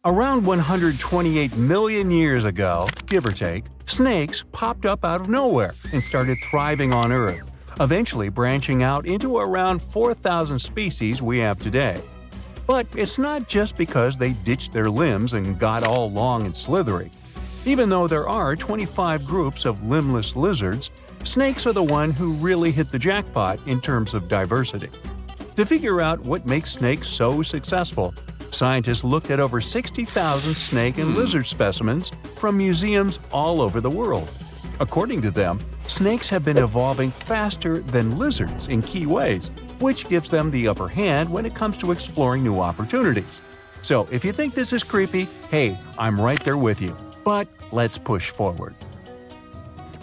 Around 128 million years ago, give or take, snakes popped up out of nowhere and started thriving on Earth, eventually branching out into around 4,000 species we have today. But it's not just because they ditched their limbs and got all long and slithery. Even though there are 25 groups of limbless lizards, snakes are the one who really hit the jackpot in terms of diversity. To figure out what makes snakes so successful, scientists looked at over 60,000 snake and lizard specimens from museums all over the world. According to them, snakes have been evolving faster than lizards in key ways, which gives them the upper hand when it comes to exploring new opportunities. So if you think this is creepy, hey, I'm right there with you. But let's push forward.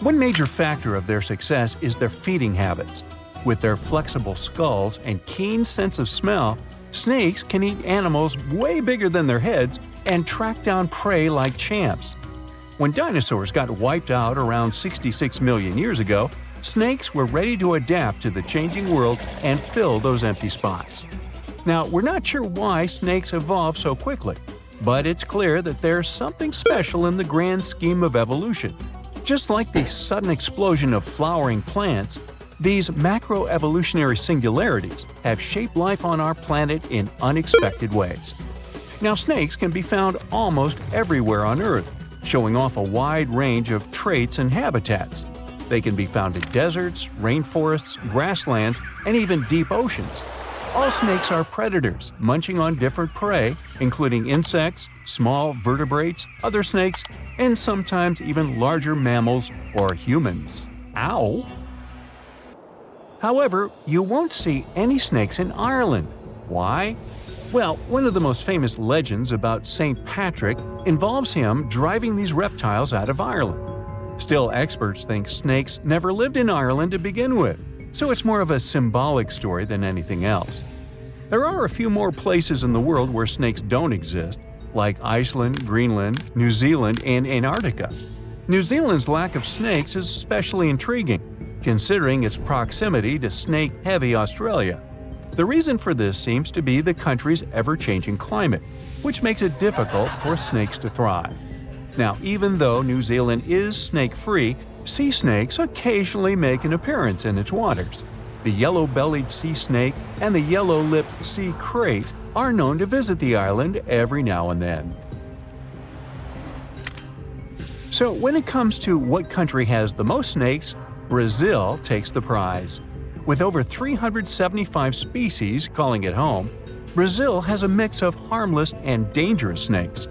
One major factor of their success is their feeding habits. With their flexible skulls and keen sense of smell, snakes can eat animals way bigger than their heads and track down prey like champs. When dinosaurs got wiped out around 66 million years ago, snakes were ready to adapt to the changing world and fill those empty spots. Now, we're not sure why snakes evolved so quickly, but it's clear that there's something special in the grand scheme of evolution. Just like the sudden explosion of flowering plants, these macroevolutionary singularities have shaped life on our planet in unexpected ways. Now, snakes can be found almost everywhere on Earth, showing off a wide range of traits and habitats. They can be found in deserts, rainforests, grasslands, and even deep oceans. All snakes are predators, munching on different prey, including insects, small vertebrates, other snakes, and sometimes even larger mammals or humans. Ow! However, you won't see any snakes in Ireland. Why? Well, one of the most famous legends about St. Patrick involves him driving these reptiles out of Ireland. Still, experts think snakes never lived in Ireland to begin with, so it's more of a symbolic story than anything else. There are a few more places in the world where snakes don't exist, like Iceland, Greenland, New Zealand, and Antarctica. New Zealand's lack of snakes is especially intriguing, considering its proximity to snake-heavy Australia. The reason for this seems to be the country's ever-changing climate, which makes it difficult for snakes to thrive. Now, even though New Zealand is snake-free, sea snakes occasionally make an appearance in its waters. The yellow-bellied sea snake and the yellow-lipped sea crate are known to visit the island every now and then. So when it comes to what country has the most snakes, Brazil takes the prize. With over 375 species calling it home, Brazil has a mix of harmless and dangerous snakes.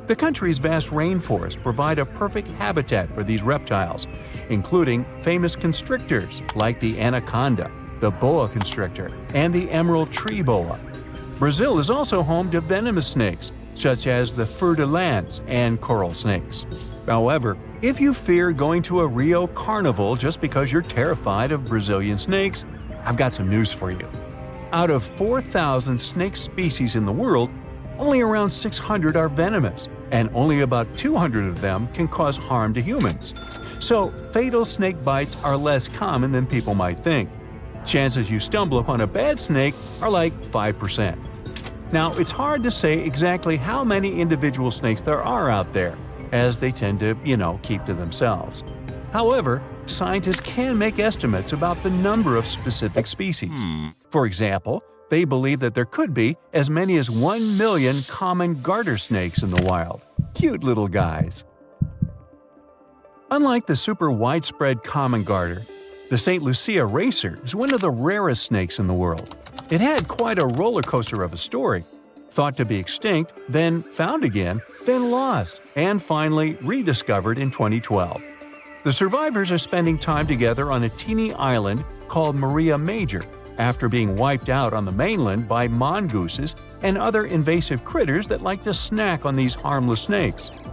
The country's vast rainforests provide a perfect habitat for these reptiles, including famous constrictors like the anaconda, the boa constrictor, and the emerald tree boa. Brazil is also home to venomous snakes, such as the fer-de-lance and coral snakes. However, if you fear going to a Rio carnival just because you're terrified of Brazilian snakes, I've got some news for you. Out of 4,000 snake species in the world, only around 600 are venomous, and only about 200 of them can cause harm to humans. So, fatal snake bites are less common than people might think. Chances you stumble upon a bad snake are like 5%. Now, it's hard to say exactly how many individual snakes there are out there, as they tend to, keep to themselves. However, scientists can make estimates about the number of specific species. For example, they believe that there could be as many as 1 million common garter snakes in the wild. Cute little guys. Unlike the super widespread common garter, the St. Lucia racer is one of the rarest snakes in the world. It had quite a roller coaster of a story. Thought to be extinct, then found again, then lost, and finally rediscovered in 2012. The survivors are spending time together on a teeny island called Maria Major, after being wiped out on the mainland by mongooses and other invasive critters that like to snack on these harmless snakes.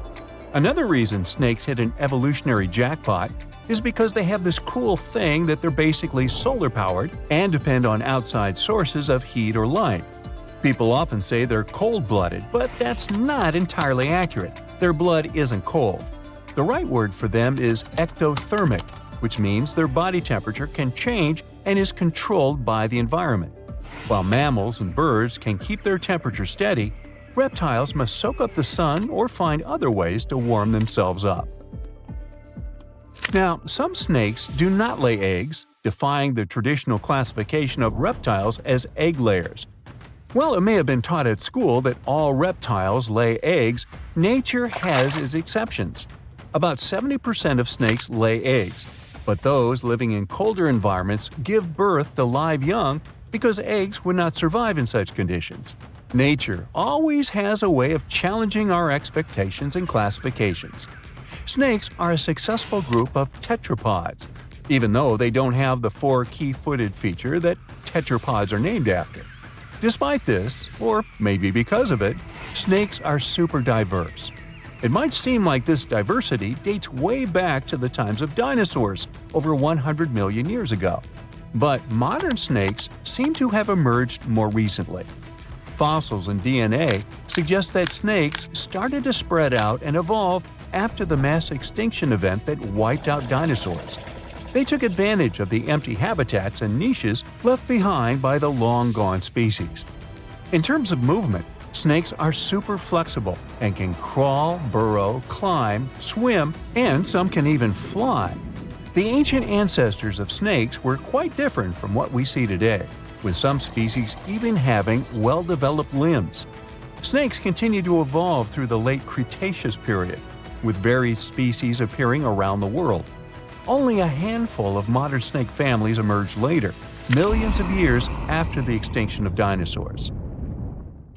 Another reason snakes hit an evolutionary jackpot is because they have this cool thing that they're basically solar-powered and depend on outside sources of heat or light. People often say they're cold-blooded, but that's not entirely accurate. Their blood isn't cold. The right word for them is ectothermic, which means their body temperature can change and is controlled by the environment. While mammals and birds can keep their temperature steady, reptiles must soak up the sun or find other ways to warm themselves up. Now, some snakes do not lay eggs, defying the traditional classification of reptiles as egg layers. While it may have been taught at school that all reptiles lay eggs, nature has its exceptions. About 70% of snakes lay eggs, but those living in colder environments give birth to live young because eggs would not survive in such conditions. Nature always has a way of challenging our expectations and classifications. Snakes are a successful group of tetrapods, even though they don't have the 4 key-footed feature that tetrapods are named after. Despite this, or maybe because of it, snakes are super diverse. It might seem like this diversity dates way back to the times of dinosaurs, over 100 million years ago. But modern snakes seem to have emerged more recently. Fossils and DNA suggest that snakes started to spread out and evolve after the mass extinction event that wiped out dinosaurs. They took advantage of the empty habitats and niches left behind by the long-gone species. In terms of movement, snakes are super flexible and can crawl, burrow, climb, swim, and some can even fly. The ancient ancestors of snakes were quite different from what we see today, with some species even having well-developed limbs. Snakes continue to evolve through the late Cretaceous period, with various species appearing around the world. Only a handful of modern snake families emerged later, millions of years after the extinction of dinosaurs.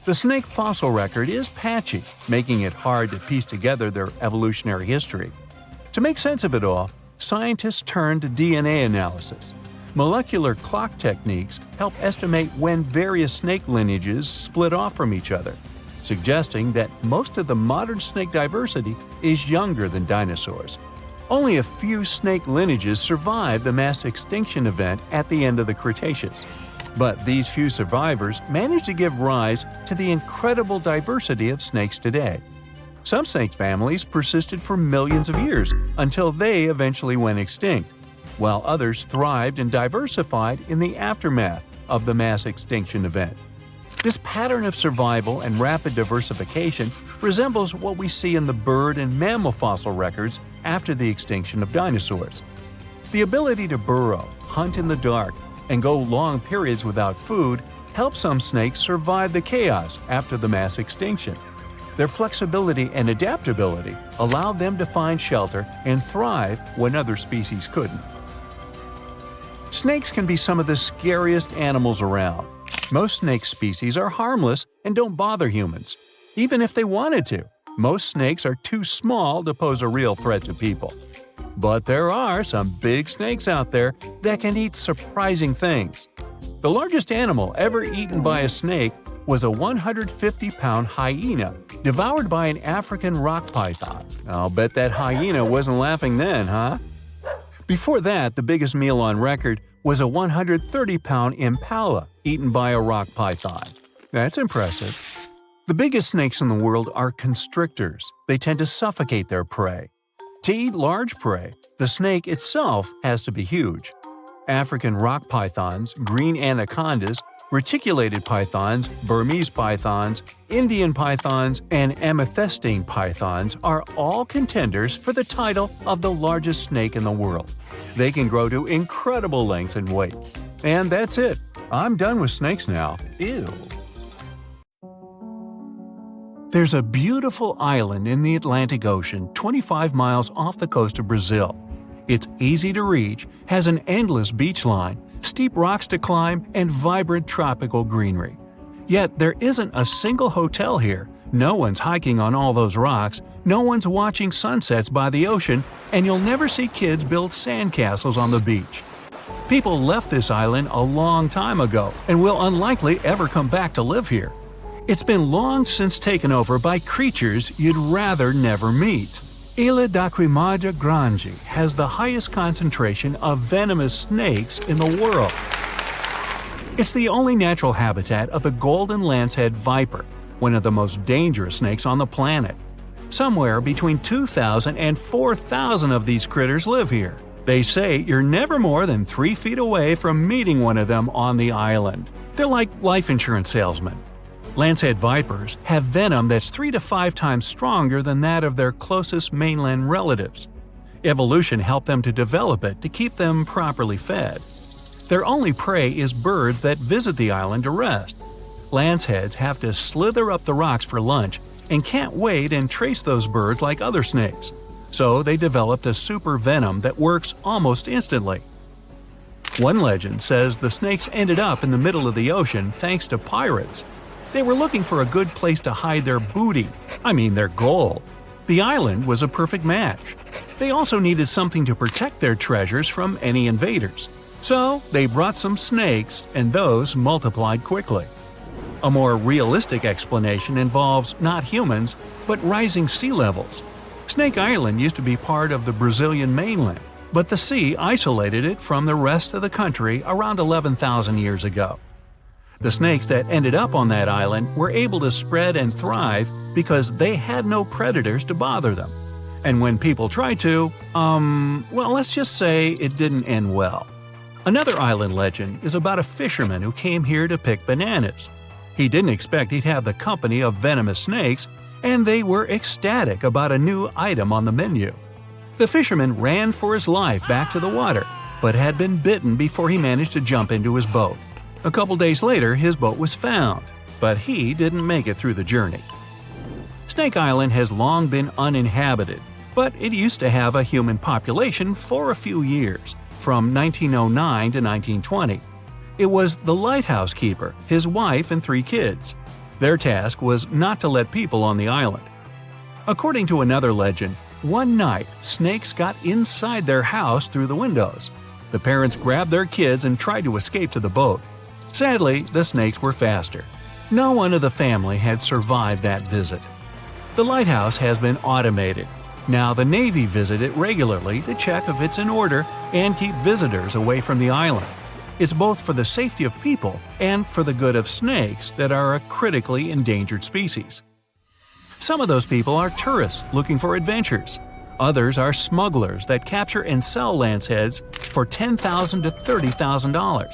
The snake fossil record is patchy, making it hard to piece together their evolutionary history. To make sense of it all, scientists turn to DNA analysis. Molecular clock techniques help estimate when various snake lineages split off from each other, suggesting that most of the modern snake diversity is younger than dinosaurs. Only a few snake lineages survived the mass extinction event at the end of the Cretaceous. But these few survivors managed to give rise to the incredible diversity of snakes today. Some snake families persisted for millions of years until they eventually went extinct, while others thrived and diversified in the aftermath of the mass extinction event. This pattern of survival and rapid diversification resembles what we see in the bird and mammal fossil records after the extinction of dinosaurs. The ability to burrow, hunt in the dark, and go long periods without food helped some snakes survive the chaos after the mass extinction. Their flexibility and adaptability allowed them to find shelter and thrive when other species couldn't. Snakes can be some of the scariest animals around. Most snake species are harmless and don't bother humans. Even if they wanted to, most snakes are too small to pose a real threat to people. But there are some big snakes out there that can eat surprising things. The largest animal ever eaten by a snake was a 150-pound hyena devoured by an African rock python. I'll bet that hyena wasn't laughing then, huh? Before that, the biggest meal on record was a 130-pound impala eaten by a rock python. That's impressive. The biggest snakes in the world are constrictors. They tend to suffocate their prey. To eat large prey, the snake itself has to be huge. African rock pythons, green anacondas, reticulated pythons, Burmese pythons, Indian pythons, and amethystine pythons are all contenders for the title of the largest snake in the world. They can grow to incredible lengths and weights. And that's it. I'm done with snakes now. Ew. There's a beautiful island in the Atlantic Ocean 25 miles off the coast of Brazil. It's easy to reach, has an endless beach line, steep rocks to climb, and vibrant tropical greenery. Yet there isn't a single hotel here, no one's hiking on all those rocks, no one's watching sunsets by the ocean, and you'll never see kids build sandcastles on the beach. People left this island a long time ago and will unlikely ever come back to live here. It's been long since taken over by creatures you'd rather never meet. Ilha da Queimada Grande has the highest concentration of venomous snakes in the world. It's the only natural habitat of the golden lancehead viper, one of the most dangerous snakes on the planet. Somewhere between 2,000 and 4,000 of these critters live here. They say you're never more than 3 feet away from meeting one of them on the island. They're like life insurance salesmen. Lancehead vipers have venom that's 3 to 5 times stronger than that of their closest mainland relatives. Evolution helped them to develop it to keep them properly fed. Their only prey is birds that visit the island to rest. Lanceheads have to slither up the rocks for lunch and can't wait and trace those birds like other snakes, so they developed a super venom that works almost instantly. One legend says the snakes ended up in the middle of the ocean thanks to pirates. They were looking for a good place to hide their booty, their gold. The island was a perfect match. They also needed something to protect their treasures from any invaders. So they brought some snakes, and those multiplied quickly. A more realistic explanation involves not humans, but rising sea levels. Snake Island used to be part of the Brazilian mainland, but the sea isolated it from the rest of the country around 11,000 years ago. The snakes that ended up on that island were able to spread and thrive because they had no predators to bother them. And when people tried to, let's just say it didn't end well. Another island legend is about a fisherman who came here to pick bananas. He didn't expect he'd have the company of venomous snakes, and they were ecstatic about a new item on the menu. The fisherman ran for his life back to the water, but had been bitten before he managed to jump into his boat. A couple days later, his boat was found, but he didn't make it through the journey. Snake Island has long been uninhabited, but it used to have a human population for a few years, from 1909 to 1920. It was the lighthouse keeper, his wife, and 3 kids. Their task was not to let people on the island. According to another legend, one night snakes got inside their house through the windows. The parents grabbed their kids and tried to escape to the boat. Sadly, the snakes were faster. No one of the family had survived that visit. The lighthouse has been automated. Now the Navy visit it regularly to check if it's in order and keep visitors away from the island. It's both for the safety of people and for the good of snakes that are a critically endangered species. Some of those people are tourists looking for adventures. Others are smugglers that capture and sell lanceheads for $10,000 to $30,000.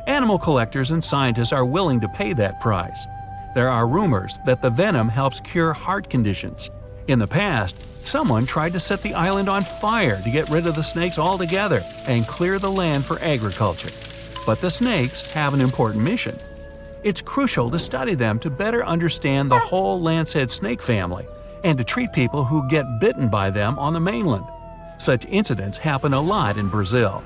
Animal collectors and scientists are willing to pay that price. There are rumors that the venom helps cure heart conditions. In the past, someone tried to set the island on fire to get rid of the snakes altogether and clear the land for agriculture. But the snakes have an important mission. It's crucial to study them to better understand the whole lancehead snake family and to treat people who get bitten by them on the mainland. Such incidents happen a lot in Brazil.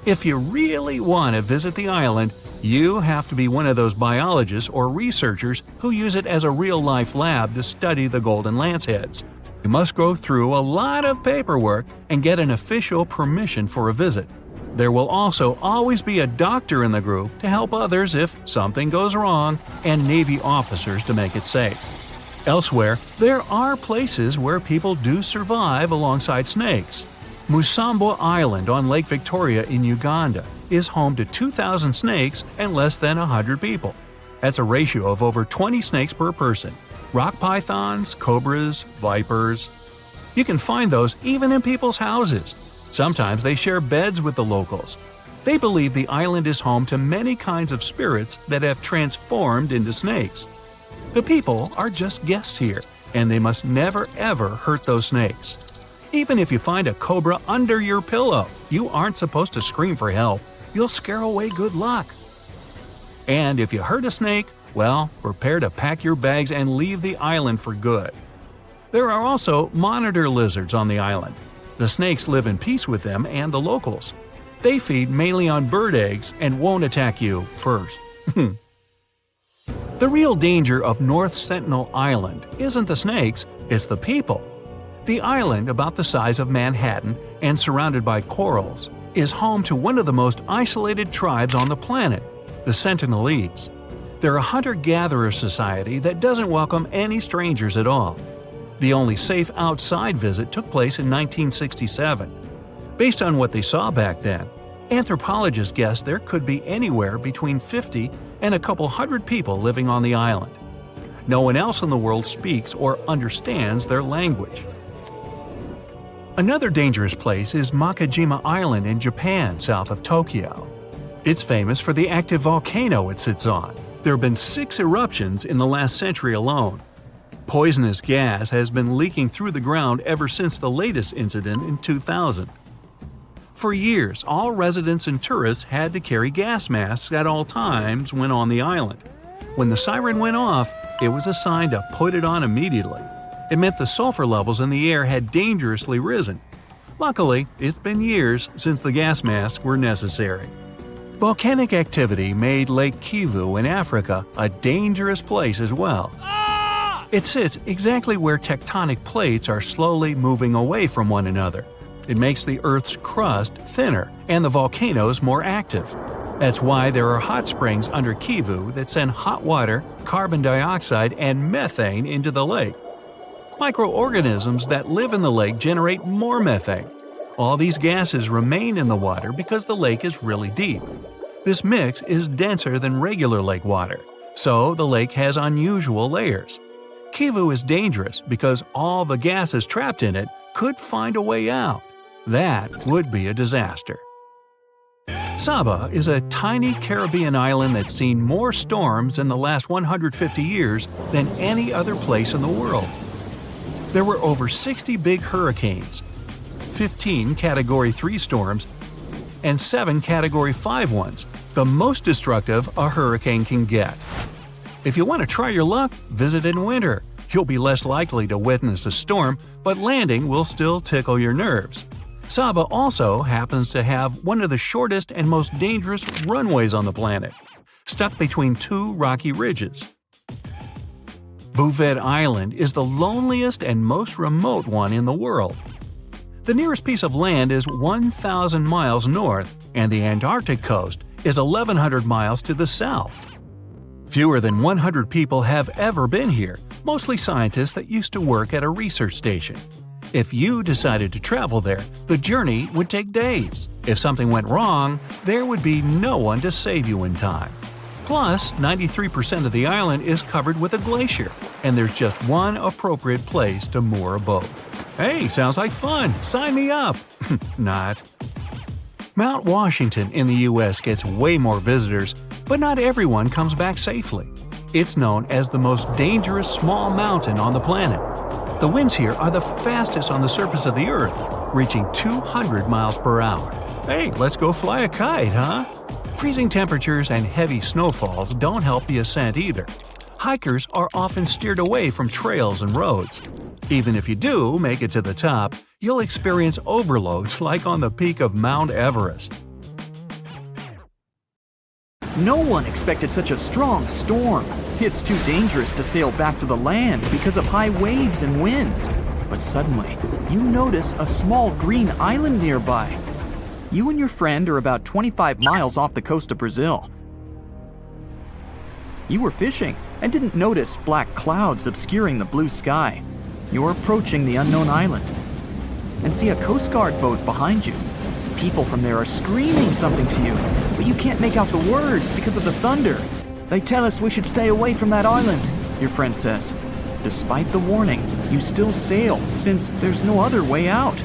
If you really want to visit the island, you have to be one of those biologists or researchers who use it as a real-life lab to study the golden lanceheads. You must go through a lot of paperwork and get an official permission for a visit. There will also always be a doctor in the group to help others if something goes wrong, and Navy officers to make it safe. Elsewhere, there are places where people do survive alongside snakes. Musambo Island on Lake Victoria in Uganda is home to 2,000 snakes and less than 100 people. That's a ratio of over 20 snakes per person. Rock pythons, cobras, vipers. You can find those even in people's houses. Sometimes they share beds with the locals. They believe the island is home to many kinds of spirits that have transformed into snakes. The people are just guests here, and they must never ever hurt those snakes. Even if you find a cobra under your pillow, you aren't supposed to scream for help. You'll scare away good luck. And if you hurt a snake, well, prepare to pack your bags and leave the island for good. There are also monitor lizards on the island. The snakes live in peace with them and the locals. They feed mainly on bird eggs and won't attack you first. The real danger of North Sentinel Island isn't the snakes, it's the people. The island, about the size of Manhattan and surrounded by corals, is home to one of the most isolated tribes on the planet, the Sentinelese. They're a hunter-gatherer society that doesn't welcome any strangers at all. The only safe outside visit took place in 1967. Based on what they saw back then, anthropologists guess there could be anywhere between 50 and a couple hundred people living on the island. No one else in the world speaks or understands their language. Another dangerous place is Makajima Island in Japan, south of Tokyo. It's famous for the active volcano it sits on. There have been 6 eruptions in the last century alone. Poisonous gas has been leaking through the ground ever since the latest incident in 2000. For years, all residents and tourists had to carry gas masks at all times when on the island. When the siren went off, it was a sign to put it on immediately. It meant the sulfur levels in the air had dangerously risen. Luckily, it's been years since the gas masks were necessary. Volcanic activity made Lake Kivu in Africa a dangerous place as well. It sits exactly where tectonic plates are slowly moving away from one another. It makes the Earth's crust thinner and the volcanoes more active. That's why there are hot springs under Kivu that send hot water, carbon dioxide, and methane into the lake. Microorganisms that live in the lake generate more methane. All these gases remain in the water because the lake is really deep. This mix is denser than regular lake water, so the lake has unusual layers. Kivu is dangerous because all the gases trapped in it could find a way out. That would be a disaster. Saba is a tiny Caribbean island that's seen more storms in the last 150 years than any other place in the world. There were over 60 big hurricanes, 15 Category 3 storms, and 7 Category 5 ones, the most destructive a hurricane can get. If you want to try your luck, visit in winter. You'll be less likely to witness a storm, but landing will still tickle your nerves. Saba also happens to have one of the shortest and most dangerous runways on the planet, stuck between 2 rocky ridges. Bouvet Island is the loneliest and most remote one in the world. The nearest piece of land is 1,000 miles north, and the Antarctic coast is 1,100 miles to the south. Fewer than 100 people have ever been here, mostly scientists that used to work at a research station. If you decided to travel there, the journey would take days. If something went wrong, there would be no one to save you in time. Plus, 93% of the island is covered with a glacier, and there's just one appropriate place to moor a boat. Hey, sounds like fun! Sign me up! Not. Mount Washington in the US gets way more visitors, but not everyone comes back safely. It's known as the most dangerous small mountain on the planet. The winds here are the fastest on the surface of the Earth, reaching 200 miles per hour. Hey, let's go fly a kite, huh? Freezing temperatures and heavy snowfalls don't help the ascent either. Hikers are often steered away from trails and roads. Even if you do make it to the top, you'll experience overloads like on the peak of Mount Everest. No one expected such a strong storm. It's too dangerous to sail back to the land because of high waves and winds. But suddenly, you notice a small green island nearby. You and your friend are about 25 miles off the coast of Brazil. You were fishing and didn't notice black clouds obscuring the blue sky. You're approaching the unknown island and see a Coast Guard boat behind you. People from there are screaming something to you, but you can't make out the words because of the thunder. They tell us we should stay away from that island, your friend says. Despite the warning, you still sail since there's no other way out.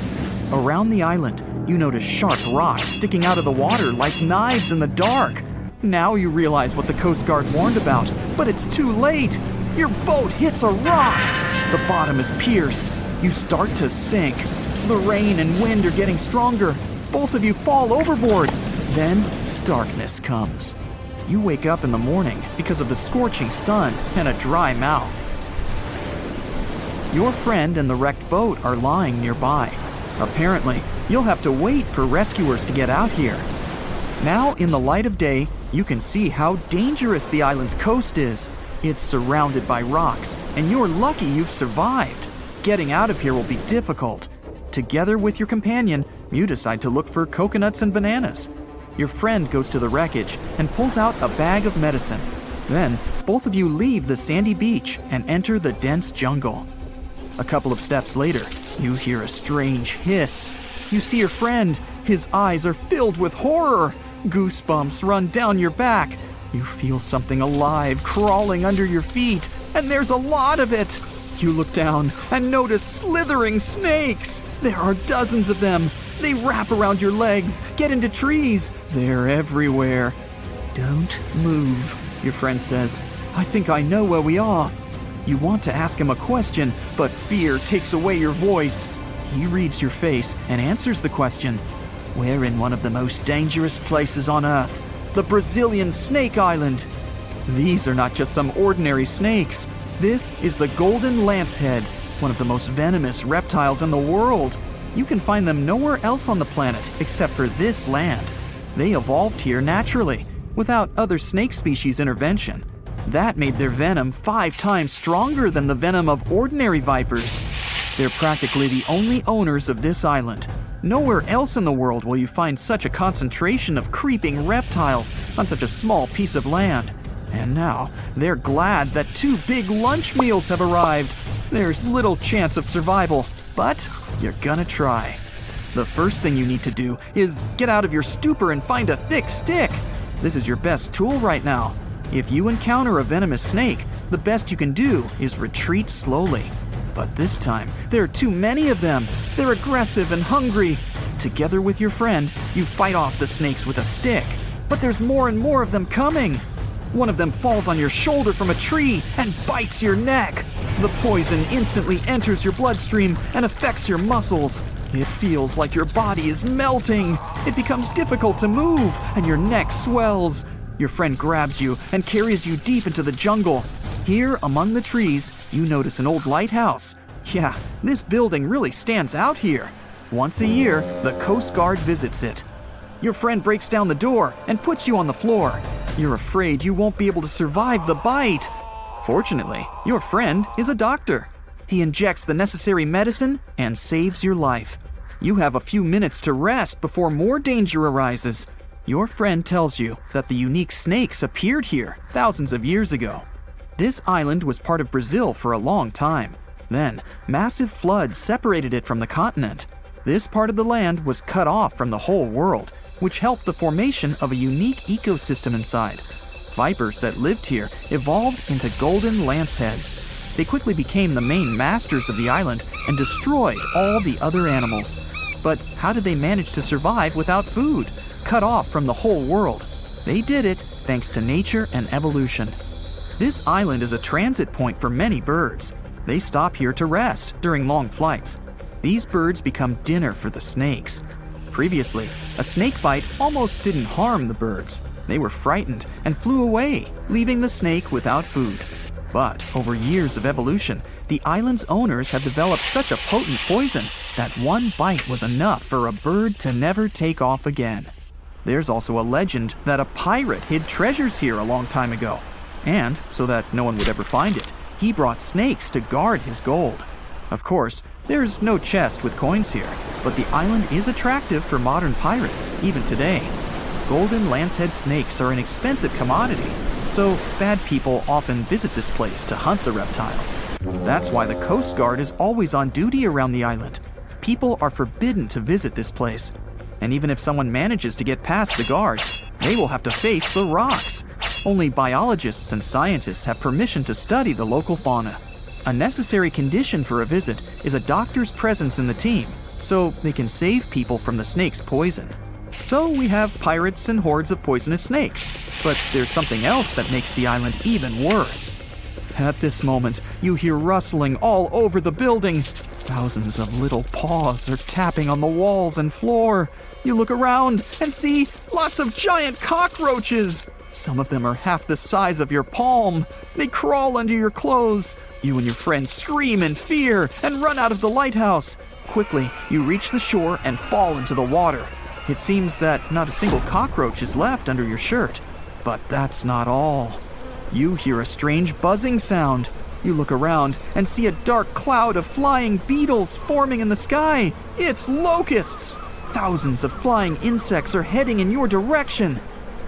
Around the island, you notice sharp rocks sticking out of the water like knives in the dark. Now you realize what the Coast Guard warned about, but it's too late. Your boat hits a rock. The bottom is pierced. You start to sink. The rain and wind are getting stronger. Both of you fall overboard. Then, darkness comes. You wake up in the morning because of the scorching sun and a dry mouth. Your friend and the wrecked boat are lying nearby. Apparently, you'll have to wait for rescuers to get out here. Now, in the light of day, you can see how dangerous the island's coast is. It's surrounded by rocks, and you're lucky you've survived. Getting out of here will be difficult. Together with your companion, you decide to look for coconuts and bananas. Your friend goes to the wreckage and pulls out a bag of medicine. Then, both of you leave the sandy beach and enter the dense jungle. A couple of steps later, you hear a strange hiss. You see your friend. His eyes are filled with horror. Goosebumps run down your back. You feel something alive crawling under your feet, and there's a lot of it. You look down and notice slithering snakes. There are dozens of them. They wrap around your legs, get into trees. They're everywhere. Don't move. Your friend says, "I think I know where we are." You want to ask him a question, but fear takes away your voice. He reads your face and answers the question. "We're in one of the most dangerous places on Earth, the Brazilian Snake Island." These are not just some ordinary snakes. This is the golden lancehead, one of the most venomous reptiles in the world. You can find them nowhere else on the planet except for this land. They evolved here naturally, without other snake species intervention. That made their venom 5 times stronger than the venom of ordinary vipers. They're practically the only owners of this island. Nowhere else in the world will you find such a concentration of creeping reptiles on such a small piece of land. And now, they're glad that 2 big lunch meals have arrived. There's little chance of survival, but you're gonna try. The first thing you need to do is get out of your stupor and find a thick stick. This is your best tool right now. If you encounter a venomous snake, the best you can do is retreat slowly. But this time, there are too many of them. They're aggressive and hungry. Together with your friend, you fight off the snakes with a stick. But there's more and more of them coming. One of them falls on your shoulder from a tree and bites your neck. The poison instantly enters your bloodstream and affects your muscles. It feels like your body is melting. It becomes difficult to move, and your neck swells. Your friend grabs you and carries you deep into the jungle. Here, among the trees, you notice an old lighthouse. Yeah, this building really stands out here. Once a year, the Coast Guard visits it. Your friend breaks down the door and puts you on the floor. You're afraid you won't be able to survive the bite. Fortunately, your friend is a doctor. He injects the necessary medicine and saves your life. You have a few minutes to rest before more danger arises. Your friend tells you that the unique snakes appeared here thousands of years ago. This island was part of Brazil for a long time. Then, massive floods separated it from the continent. This part of the land was cut off from the whole world, which helped the formation of a unique ecosystem inside. Vipers that lived here evolved into golden lanceheads. They quickly became the main masters of the island and destroyed all the other animals. But how did they manage to survive without food, cut off from the whole world? They did it thanks to nature and evolution. This island is a transit point for many birds. They stop here to rest during long flights. These birds become dinner for the snakes. Previously, a snake bite almost didn't harm the birds. They were frightened and flew away, leaving the snake without food. But over years of evolution, the island's owners have developed such a potent poison that one bite was enough for a bird to never take off again. There's also a legend that a pirate hid treasures here a long time ago. And, so that no one would ever find it, he brought snakes to guard his gold. Of course, there's no chest with coins here, but the island is attractive for modern pirates, even today. Golden lancehead snakes are an expensive commodity, so bad people often visit this place to hunt the reptiles. That's why the Coast Guard is always on duty around the island. People are forbidden to visit this place. And even if someone manages to get past the guards, they will have to face the rocks. Only biologists and scientists have permission to study the local fauna. A necessary condition for a visit is a doctor's presence in the team, so they can save people from the snake's poison. So we have pirates and hordes of poisonous snakes, but there's something else that makes the island even worse. At this moment, you hear rustling all over the building. Thousands of little paws are tapping on the walls and floor. You look around and see lots of giant cockroaches. Some of them are half the size of your palm. They crawl under your clothes. You and your friends scream in fear and run out of the lighthouse. Quickly, you reach the shore and fall into the water. It seems that not a single cockroach is left under your shirt. But that's not all. You hear a strange buzzing sound. You look around and see a dark cloud of flying beetles forming in the sky. It's locusts! Thousands of flying insects are heading in your direction.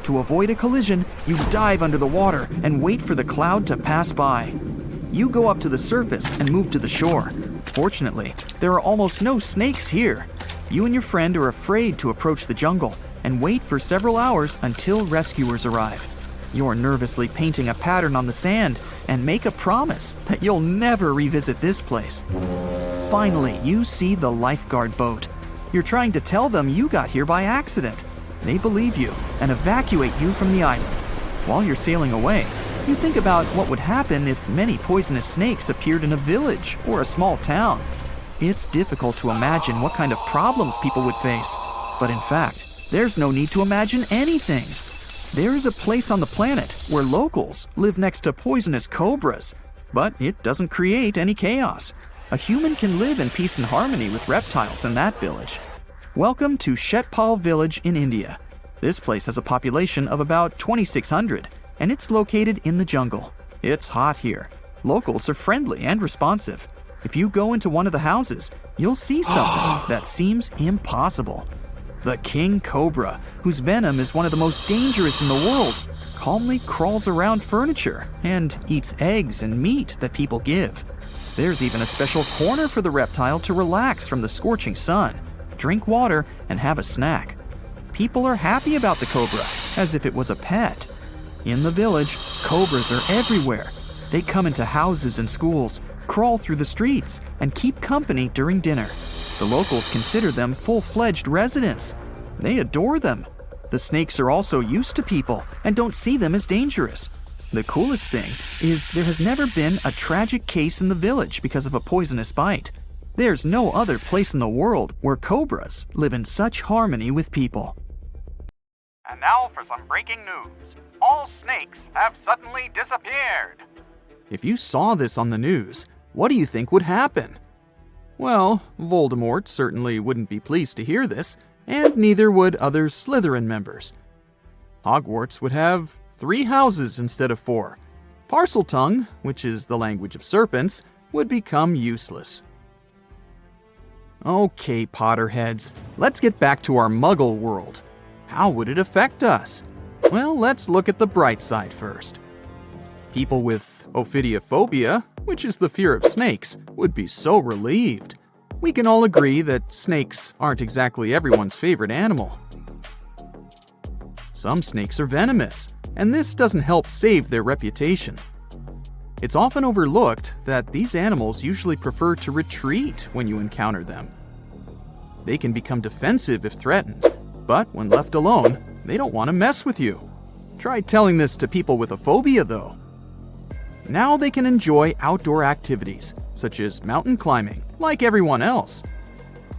To avoid a collision, you dive under the water and wait for the cloud to pass by. You go up to the surface and move to the shore. Fortunately, there are almost no snakes here. You and your friend are afraid to approach the jungle and wait for several hours until rescuers arrive. You're nervously painting a pattern on the sand and make a promise that you'll never revisit this place. Finally, you see the lifeguard boat. You're trying to tell them you got here by accident. They believe you and evacuate you from the island. While you're sailing away, you think about what would happen if many poisonous snakes appeared in a village or a small town. It's difficult to imagine what kind of problems people would face. But in fact, there's no need to imagine anything. There is a place on the planet where locals live next to poisonous cobras, but it doesn't create any chaos. A human can live in peace and harmony with reptiles in that village. Welcome to Shetpal village in India. This place has a population of about 2,600, and it's located in the jungle. It's hot here. Locals are friendly and responsive. If you go into one of the houses, you'll see something that seems impossible. The king cobra, whose venom is one of the most dangerous in the world, calmly crawls around furniture and eats eggs and meat that people give. There's even a special corner for the reptile to relax from the scorching sun, drink water, and have a snack. People are happy about the cobra, as if it was a pet. In the village, cobras are everywhere. They come into houses and schools, crawl through the streets, and keep company during dinner. The locals consider them full-fledged residents. They adore them. The snakes are also used to people and don't see them as dangerous. The coolest thing is there has never been a tragic case in the village because of a poisonous bite. There's no other place in the world where cobras live in such harmony with people. And now for some breaking news. All snakes have suddenly disappeared. If you saw this on the news, what do you think would happen? Well, Voldemort certainly wouldn't be pleased to hear this, and neither would other Slytherin members. Hogwarts would have 3 houses instead of 4. Parseltongue, which is the language of serpents, would become useless. Okay, Potterheads, let's get back to our Muggle world. How would it affect us? Well, let's look at the bright side first. People with ophidiophobia, which is the fear of snakes, would be so relieved. We can all agree that snakes aren't exactly everyone's favorite animal. Some snakes are venomous, and this doesn't help save their reputation. It's often overlooked that these animals usually prefer to retreat when you encounter them. They can become defensive if threatened, but when left alone, they don't want to mess with you. Try telling this to people with a phobia, though. Now they can enjoy outdoor activities, such as mountain climbing, like everyone else.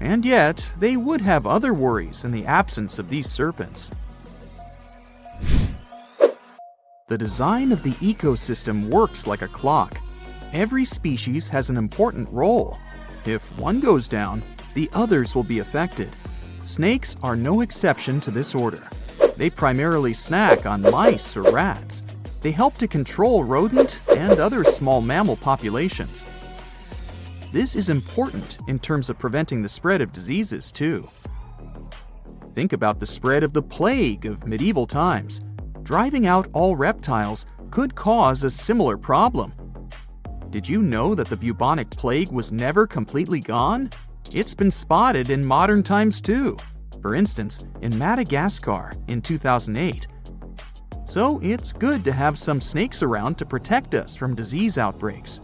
And yet, they would have other worries in the absence of these serpents. The design of the ecosystem works like a clock. Every species has an important role. If one goes down, the others will be affected. Snakes are no exception to this order. They primarily snack on mice or rats. They help to control rodent and other small mammal populations. This is important in terms of preventing the spread of diseases, too. Think about the spread of the plague of medieval times. Driving out all reptiles could cause a similar problem. Did you know that the bubonic plague was never completely gone? It's been spotted in modern times, too. For instance, in Madagascar in 2008. So it's good to have some snakes around to protect us from disease outbreaks.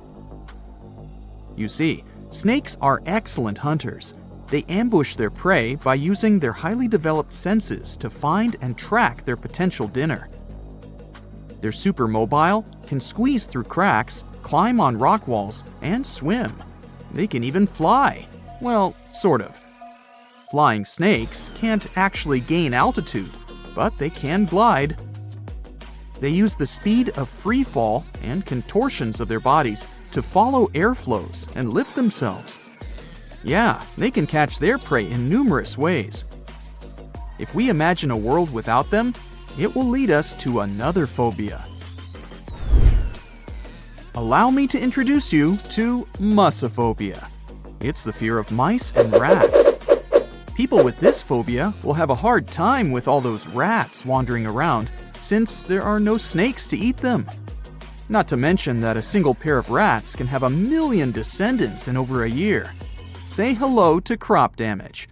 You see, snakes are excellent hunters. They ambush their prey by using their highly developed senses to find and track their potential dinner. They're super mobile, can squeeze through cracks, climb on rock walls, and swim. They can even fly. Well, sort of. Flying snakes can't actually gain altitude, but they can glide. They use the speed of free fall and contortions of their bodies to follow airflows and lift themselves. Yeah, they can catch their prey in numerous ways. If we imagine a world without them, it will lead us to another phobia. Allow me to introduce you to mussophobia. It's the fear of mice and rats. People with this phobia will have a hard time with all those rats wandering around, since there are no snakes to eat them. Not to mention that a single pair of rats can have 1 million descendants in over a year. Say hello to crop damage.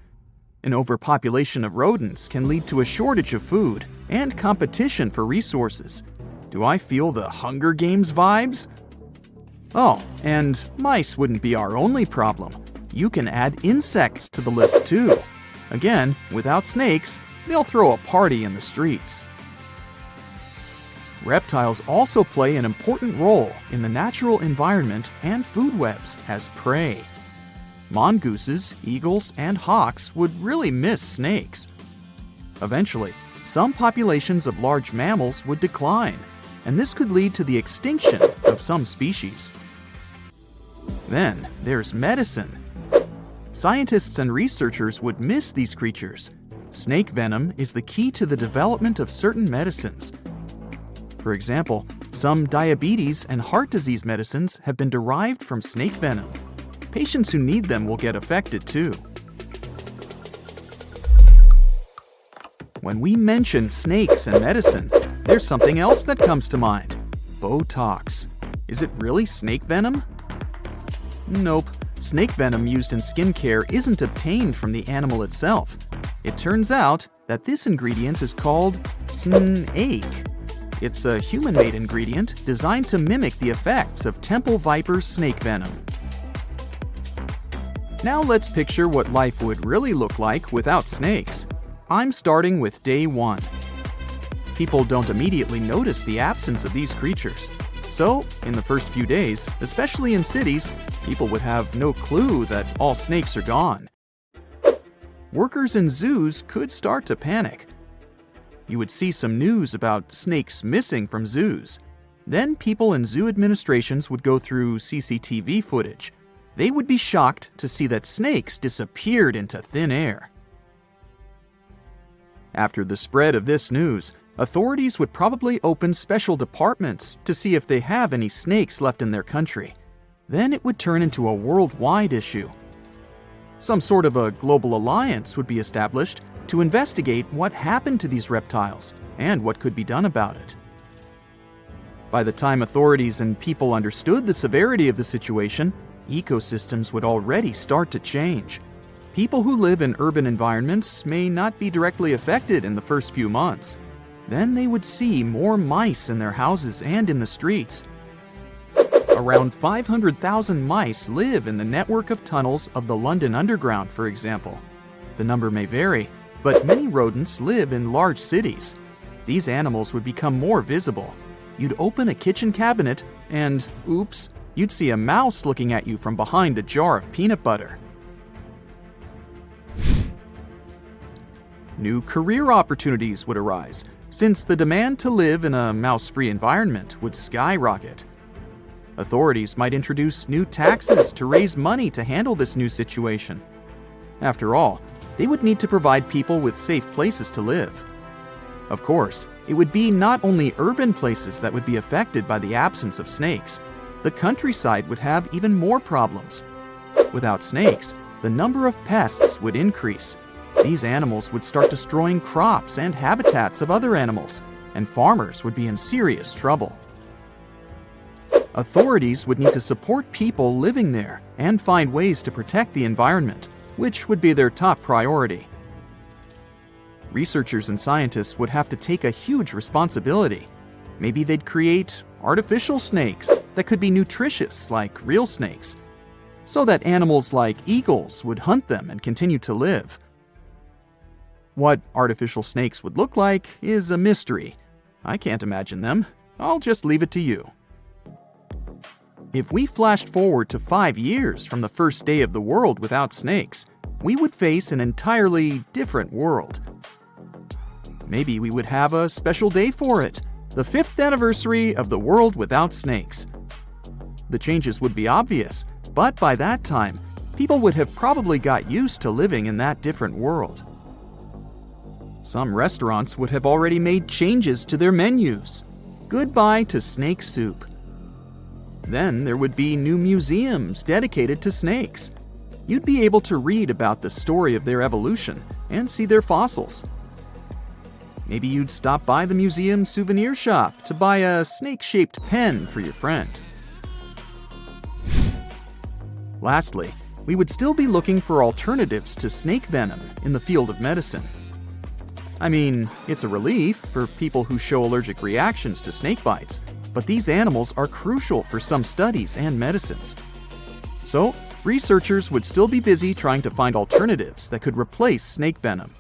An overpopulation of rodents can lead to a shortage of food and competition for resources. Do I feel the Hunger Games vibes? Oh, and mice wouldn't be our only problem. You can add insects to the list too. Again, without snakes, they'll throw a party in the streets. Reptiles also play an important role in the natural environment and food webs as prey. Mongooses, eagles, and hawks would really miss snakes. Eventually, some populations of large mammals would decline, and this could lead to the extinction of some species. Then there's medicine. Scientists and researchers would miss these creatures. Snake venom is the key to the development of certain medicines. For example, some diabetes and heart disease medicines have been derived from snake venom. Patients who need them will get affected too. When we mention snakes and medicine, there's something else that comes to mind. Botox. Is it really snake venom? Nope. Snake venom used in skincare isn't obtained from the animal itself. It turns out that this ingredient is called snake. It's a human-made ingredient designed to mimic the effects of temple viper snake venom. Now let's picture what life would really look like without snakes. I'm starting with day 1. People don't immediately notice the absence of these creatures. So, in the first few days, especially in cities, people would have no clue that all snakes are gone. Workers in zoos could start to panic. You would see some news about snakes missing from zoos. Then people in zoo administrations would go through CCTV footage. They would be shocked to see that snakes disappeared into thin air. After the spread of this news, authorities would probably open special departments to see if they have any snakes left in their country. Then it would turn into a worldwide issue. Some sort of a global alliance would be established to investigate what happened to these reptiles and what could be done about it. By the time authorities and people understood the severity of the situation, ecosystems would already start to change. People who live in urban environments may not be directly affected in the first few months. Then they would see more mice in their houses and in the streets. Around 500,000 mice live in the network of tunnels of the London Underground, for example. The number may vary, but many rodents live in large cities. These animals would become more visible. You'd open a kitchen cabinet and, oops, you'd see a mouse looking at you from behind a jar of peanut butter. New career opportunities would arise, since the demand to live in a mouse-free environment would skyrocket. Authorities might introduce new taxes to raise money to handle this new situation. After all, they would need to provide people with safe places to live. Of course, it would be not only urban places that would be affected by the absence of snakes. The countryside would have even more problems. Without snakes, the number of pests would increase. These animals would start destroying crops and habitats of other animals, and farmers would be in serious trouble. Authorities would need to support people living there and find ways to protect the environment, which would be their top priority. Researchers and scientists would have to take a huge responsibility. Maybe they'd create artificial snakes that could be nutritious like real snakes, so that animals like eagles would hunt them and continue to live. What artificial snakes would look like is a mystery. I can't imagine them. I'll just leave it to you. If we flashed forward to 5 years from the first day of the world without snakes, we would face an entirely different world. Maybe we would have a special day for it, the 5th anniversary of the world without snakes. The changes would be obvious, but by that time, people would have probably got used to living in that different world. Some restaurants would have already made changes to their menus. Goodbye to snake soup. Then there would be new museums dedicated to snakes. You'd be able to read about the story of their evolution and see their fossils. Maybe you'd stop by the museum souvenir shop to buy a snake-shaped pen for your friend. Lastly, we would still be looking for alternatives to snake venom in the field of medicine. I mean, it's a relief for people who show allergic reactions to snake bites, but these animals are crucial for some studies and medicines. So, researchers would still be busy trying to find alternatives that could replace snake venom.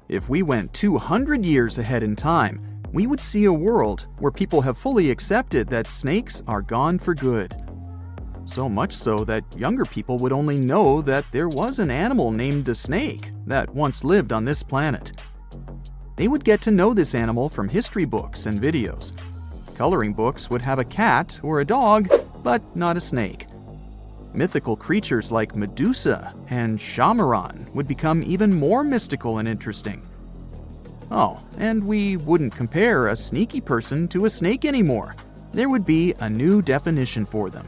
If we went 200 years ahead in time, we would see a world where people have fully accepted that snakes are gone for good. So much so that younger people would only know that there was an animal named a snake that once lived on this planet. They would get to know this animal from history books and videos. Coloring books would have a cat or a dog, but not a snake. Mythical creatures like Medusa and Shamaran would become even more mystical and interesting. Oh, and we wouldn't compare a sneaky person to a snake anymore. There would be a new definition for them.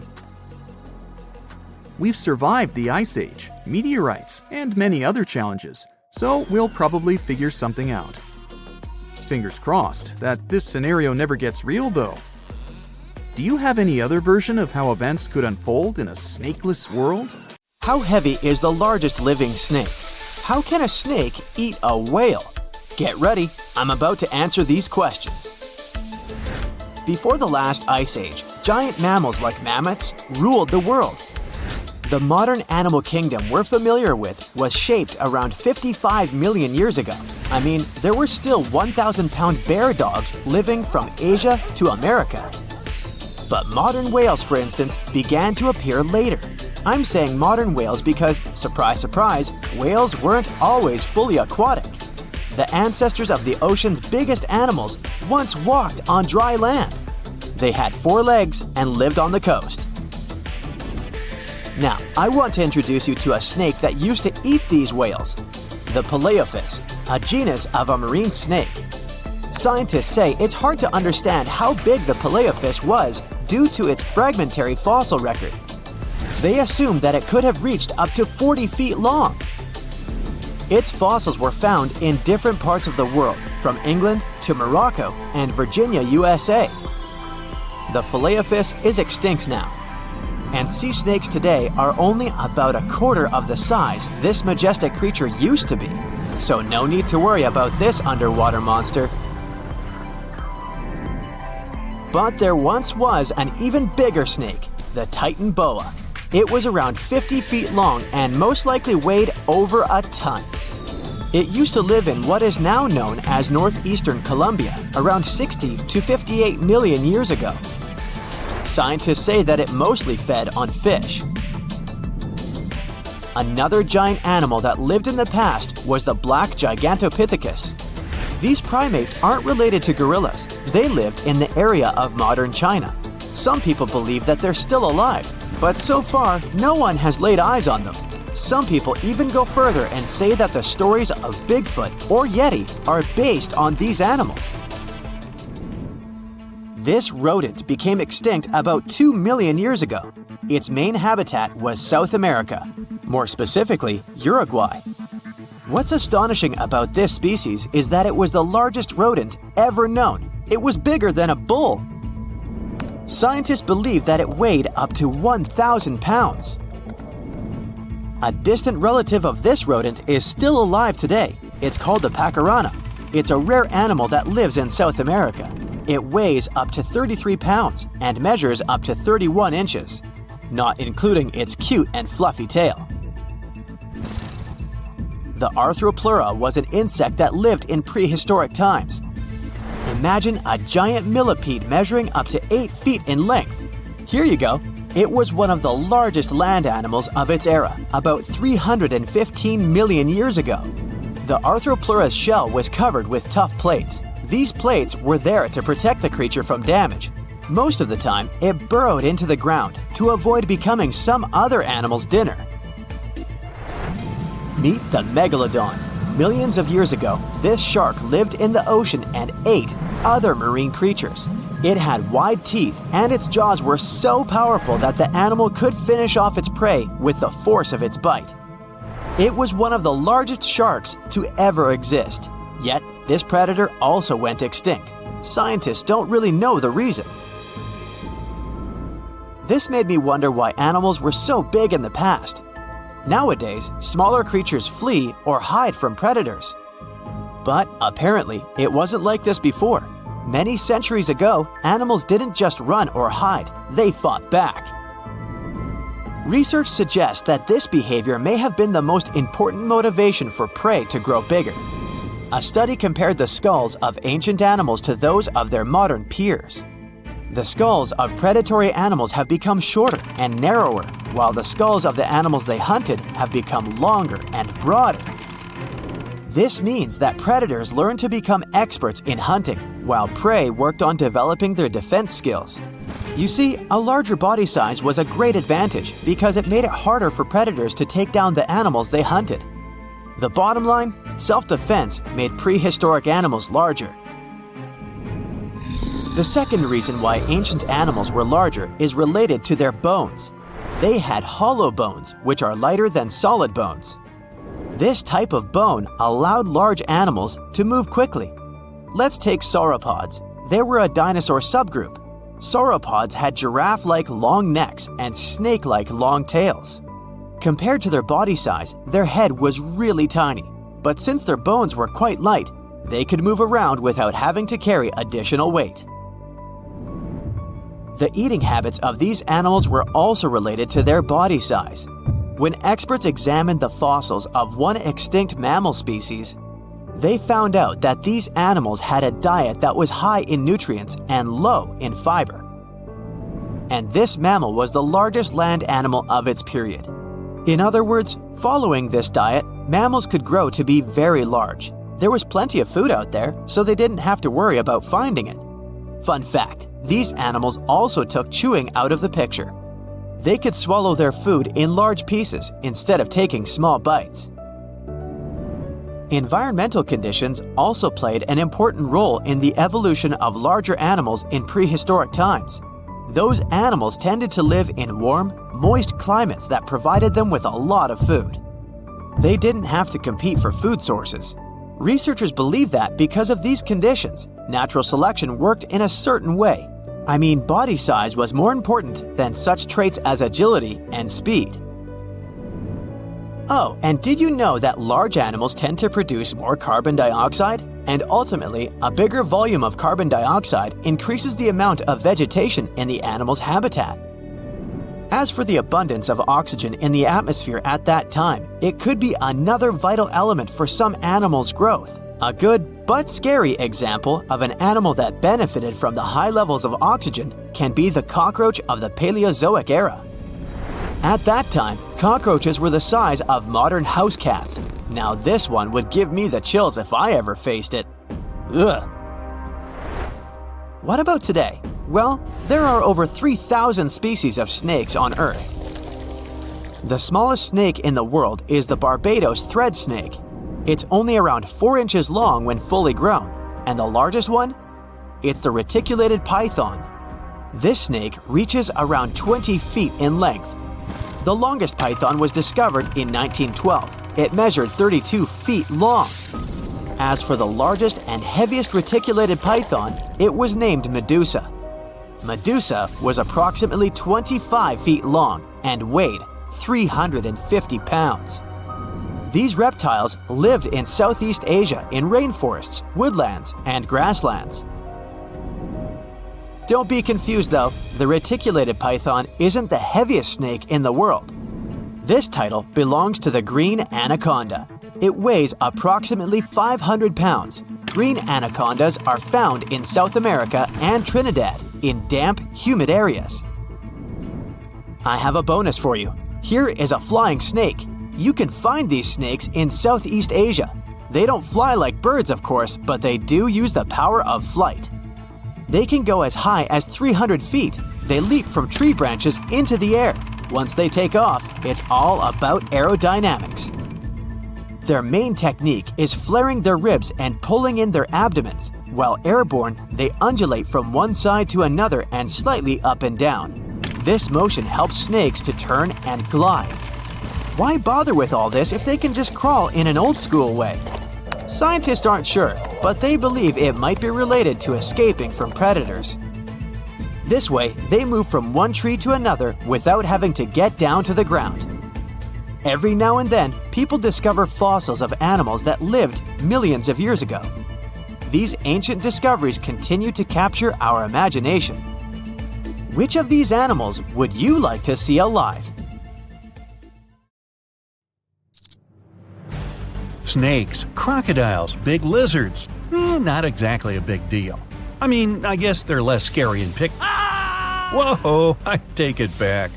We've survived the Ice Age, meteorites, and many other challenges, so we'll probably figure something out. Fingers crossed that this scenario never gets real, though. Do you have any other version of how events could unfold in a snakeless world? How heavy is the largest living snake? How can a snake eat a whale? Get ready, I'm about to answer these questions. Before the last ice age, giant mammals like mammoths ruled the world. The modern animal kingdom we're familiar with was shaped around 55 million years ago. I mean, there were still 1,000-pound bear dogs living from Asia to America. But modern whales, for instance, began to appear later. I'm saying modern whales because, surprise, surprise, whales weren't always fully aquatic. The ancestors of the ocean's biggest animals once walked on dry land. They had 4 legs and lived on the coast. Now, I want to introduce you to a snake that used to eat these whales, the Paleophis, a genus of a marine snake. Scientists say it's hard to understand how big the Paleophis was due to its fragmentary fossil record. They assumed that it could have reached up to 40 feet long. Its fossils were found in different parts of the world, from England to Morocco and Virginia, USA. The Paleophis is extinct now, and sea snakes today are only about a quarter of the size this majestic creature used to be. So no need to worry about this underwater monster. But there once was an even bigger snake, the Titan boa. It was around 50 feet long and most likely weighed over a ton. It used to live in what is now known as northeastern Colombia around 60 to 58 million years ago. Scientists say that it mostly fed on fish. Another giant animal that lived in the past was the black Gigantopithecus. These primates aren't related to gorillas. They lived in the area of modern China. Some people believe that they're still alive, but so far, no one has laid eyes on them. Some people even go further and say that the stories of Bigfoot or Yeti are based on these animals. This rodent became extinct about 2 million years ago. Its main habitat was South America, more specifically, Uruguay. What's astonishing about this species is that it was the largest rodent ever known. It was bigger than a bull. Scientists believe that it weighed up to 1,000 pounds. A distant relative of this rodent is still alive today. It's called the pacarana. It's a rare animal that lives in South America. It weighs up to 33 pounds and measures up to 31 inches, not including its cute and fluffy tail. The Arthropleura was an insect that lived in prehistoric times. Imagine a giant millipede measuring up to 8 feet in length. Here you go. It was one of the largest land animals of its era, about 315 million years ago. The Arthropleura's shell was covered with tough plates. These plates were there to protect the creature from damage. Most of the time, it burrowed into the ground to avoid becoming some other animal's dinner. Meet the Megalodon. Millions of years ago, this shark lived in the ocean and ate other marine creatures. It had wide teeth, and its jaws were so powerful that the animal could finish off its prey with the force of its bite. It was one of the largest sharks to ever exist. Yet, this predator also went extinct. Scientists don't really know the reason. This made me wonder why animals were so big in the past. Nowadays, smaller creatures flee or hide from predators. But apparently, it wasn't like this before. Many centuries ago, animals didn't just run or hide, they fought back. Research suggests that this behavior may have been the most important motivation for prey to grow bigger. a study compared the skulls of ancient animals to those of their modern peers. The skulls of predatory animals have become shorter and narrower, while the skulls of the animals they hunted have become longer and broader. This means that predators learned to become experts in hunting, while prey worked on developing their defense skills. You see, a larger body size was a great advantage because it made it harder for predators to take down the animals they hunted. The bottom line, self-defense made prehistoric animals larger. The second reason why ancient animals were larger is related to their bones. They had hollow bones, which are lighter than solid bones. This type of bone allowed large animals to move quickly. Let's take sauropods. They were a dinosaur subgroup. Sauropods had giraffe-like long necks and snake-like long tails. Compared to their body size, their head was really tiny. But since their bones were quite light, they could move around without having to carry additional weight. The eating habits of these animals were also related to their body size. When experts examined the fossils of one extinct mammal species, they found out that these animals had a diet that was high in nutrients and low in fiber. And this mammal was the largest land animal of its period. In other words, following this diet, mammals could grow to be very large. There was plenty of food out there, so they didn't have to worry about finding it. Fun fact, these animals also took chewing out of the picture. They could swallow their food in large pieces instead of taking small bites. Environmental conditions also played an important role in the evolution of larger animals in prehistoric times. Those animals tended to live in warm, moist climates that provided them with a lot of food. They didn't have to compete for food sources. Researchers believe that because of these conditions, natural selection worked in a certain way. I mean, body size was more important than such traits as agility and speed. Oh, and did you know that large animals tend to produce more carbon dioxide? And ultimately, a bigger volume of carbon dioxide increases the amount of vegetation in the animal's habitat. As for the abundance of oxygen in the atmosphere at that time, it could be another vital element for some animals' growth. A good but scary example of an animal that benefited from the high levels of oxygen can be the cockroach of the Paleozoic era. At that time, cockroaches were the size of modern house cats. Now this one would give me the chills if I ever faced it. Ugh. What about today? Well, there are over 3,000 species of snakes on Earth. The smallest snake in the world is the Barbados thread snake. It's only around 4 inches long when fully grown, and the largest one? It's the reticulated python. This snake reaches around 20 feet in length. The longest python was discovered in 1912. It measured 32 feet long. As for the largest and heaviest reticulated python, it was named Medusa. Medusa was approximately 25 feet long and weighed 350 pounds. These reptiles lived in Southeast Asia in rainforests, woodlands, and grasslands. Don't be confused though, the reticulated python isn't the heaviest snake in the world. This title belongs to the green anaconda. It weighs approximately 500 pounds. Green anacondas are found in South America and Trinidad in damp, humid areas. I have a bonus for you. Here is a flying snake. You can find these snakes in Southeast Asia. They don't fly like birds, of course, but they do use the power of flight. They can go as high as 300 feet. They leap from tree branches into the air. Once they take off, it's all about aerodynamics. Their main technique is flaring their ribs and pulling in their abdomens. While airborne, they undulate from one side to another and slightly up and down. This motion helps snakes to turn and glide. Why bother with all this if they can just crawl in an old-school way? Scientists aren't sure, but they believe it might be related to escaping from predators. This way, they move from one tree to another without having to get down to the ground. Every now and then, people discover fossils of animals that lived millions of years ago. These ancient discoveries continue to capture our imagination. Which of these animals would you like to see alive? Snakes, crocodiles, big lizards. Not exactly a big deal. I mean, I guess they're less scary and Whoa, I take it back.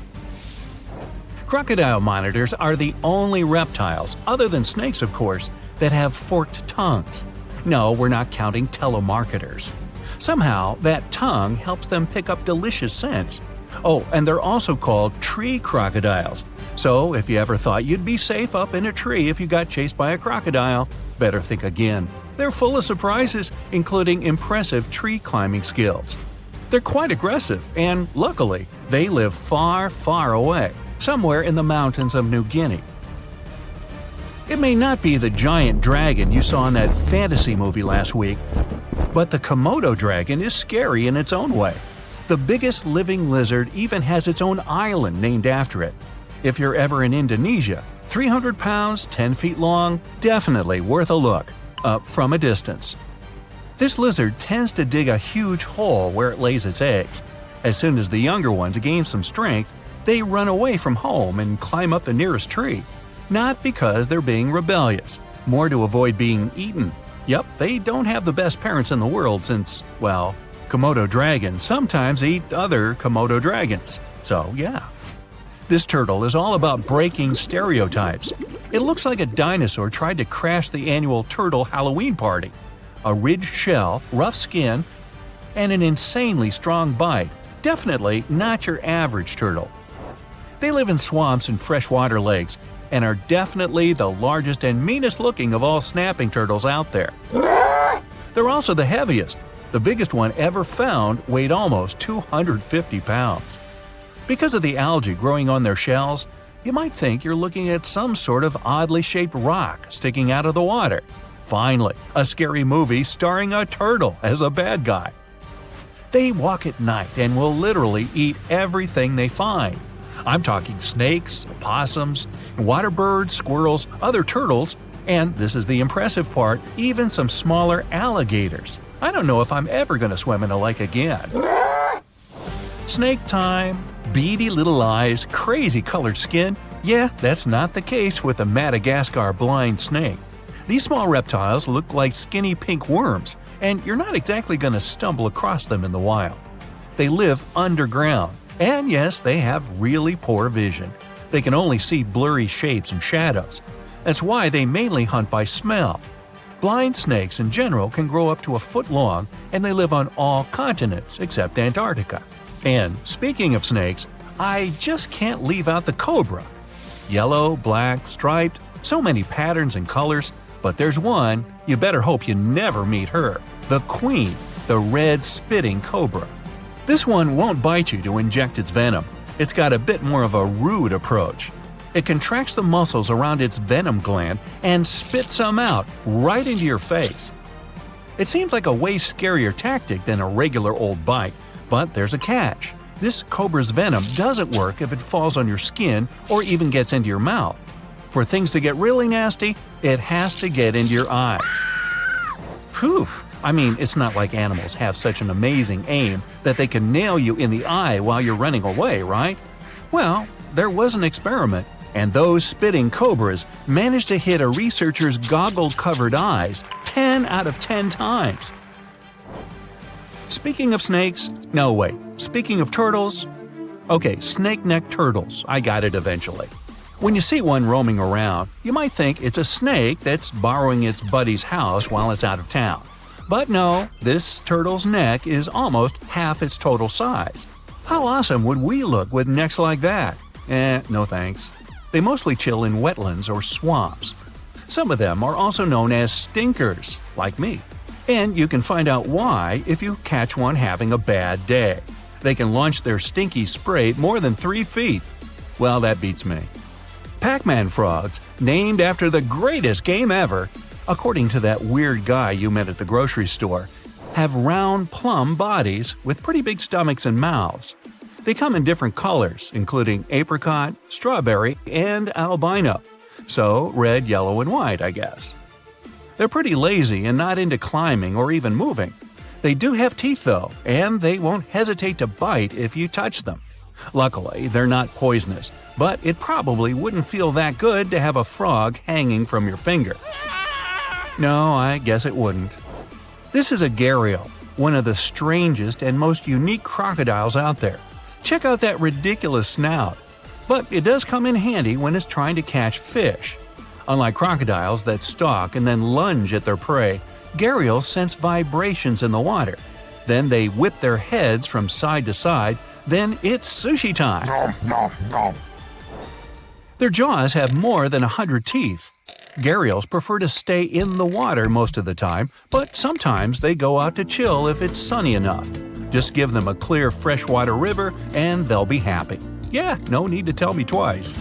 Crocodile monitors are the only reptiles, other than snakes of course, that have forked tongues. No, we're not counting telemarketers. Somehow, that tongue helps them pick up delicious scents. Oh, and they're also called tree crocodiles. So, if you ever thought you'd be safe up in a tree if you got chased by a crocodile, better think again. They're full of surprises, including impressive tree climbing skills. They're quite aggressive, and luckily, they live far, far away, somewhere in the mountains of New Guinea. It may not be the giant dragon you saw in that fantasy movie last week, but the Komodo dragon is scary in its own way. The biggest living lizard even has its own island named after it. If you're ever in Indonesia, 300 pounds, 10 feet long, definitely worth a look, from a distance. This lizard tends to dig a huge hole where it lays its eggs. As soon as the younger ones gain some strength, they run away from home and climb up the nearest tree. Not because they're being rebellious, more to avoid being eaten. Yep, they don't have the best parents in the world since, well, Komodo dragons sometimes eat other Komodo dragons. So, yeah. This turtle is all about breaking stereotypes. It looks like a dinosaur tried to crash the annual turtle Halloween party. A ridged shell, rough skin, and an insanely strong bite. Definitely not your average turtle. They live in swamps and freshwater lakes, and are definitely the largest and meanest looking of all snapping turtles out there. They're also the heaviest. The biggest one ever found weighed almost 250 pounds. Because of the algae growing on their shells, you might think you're looking at some sort of oddly shaped rock sticking out of the water. Finally, a scary movie starring a turtle as a bad guy. They walk at night and will literally eat everything they find. I'm talking snakes, opossums, water birds, squirrels, other turtles, and this is the impressive part, even some smaller alligators. I don't know if I'm ever going to swim in a lake again. Snake time. Beady little eyes, crazy colored skin. Yeah, that's not the case with the Madagascar blind snake. These small reptiles look like skinny pink worms, and you're not exactly going to stumble across them in the wild. They live underground, and yes, they have really poor vision. They can only see blurry shapes and shadows. That's why they mainly hunt by smell. Blind snakes in general can grow up to a foot long, and they live on all continents except Antarctica. And speaking of snakes, I just can't leave out the cobra. Yellow, black, striped, so many patterns and colors, but there's one, you better hope you never meet her, the queen, the red spitting cobra. This one won't bite you to inject its venom. It's got a bit more of a rude approach. It contracts the muscles around its venom gland and spits some out right into your face. It seems like a way scarier tactic than a regular old bite. But there's a catch. This cobra's venom doesn't work if it falls on your skin or even gets into your mouth. For things to get really nasty, it has to get into your eyes. Phew! I mean, it's not like animals have such an amazing aim that they can nail you in the eye while you're running away, right? Well, there was an experiment, and those spitting cobras managed to hit a researcher's goggle-covered eyes 10 out of 10 times. Speaking of snakes, no wait, speaking of turtles, okay, snake-necked turtles, I got it eventually. When you see one roaming around, you might think it's a snake that's borrowing its buddy's house while it's out of town. But no, this turtle's neck is almost half its total size. How awesome would we look with necks like that? No thanks. They mostly chill in wetlands or swamps. Some of them are also known as stinkers, like me. And you can find out why if you catch one having a bad day. They can launch their stinky spray more than 3 feet. Well, that beats me. Pac-Man frogs, named after the greatest game ever, according to that weird guy you met at the grocery store, have round plum bodies with pretty big stomachs and mouths. They come in different colors, including apricot, strawberry, and albino. So red, yellow, and white, I guess. They're pretty lazy and not into climbing or even moving. They do have teeth though, and they won't hesitate to bite if you touch them. Luckily, they're not poisonous, but it probably wouldn't feel that good to have a frog hanging from your finger. No, I guess it wouldn't. This is a gharial, one of the strangest and most unique crocodiles out there. Check out that ridiculous snout. But it does come in handy when it's trying to catch fish. Unlike crocodiles that stalk and then lunge at their prey, gharials sense vibrations in the water. Then they whip their heads from side to side, then it's sushi time. Their jaws have more than 100 teeth. Gharials prefer to stay in the water most of the time, but sometimes they go out to chill if it's sunny enough. Just give them a clear freshwater river and they'll be happy. Yeah, no need to tell me twice.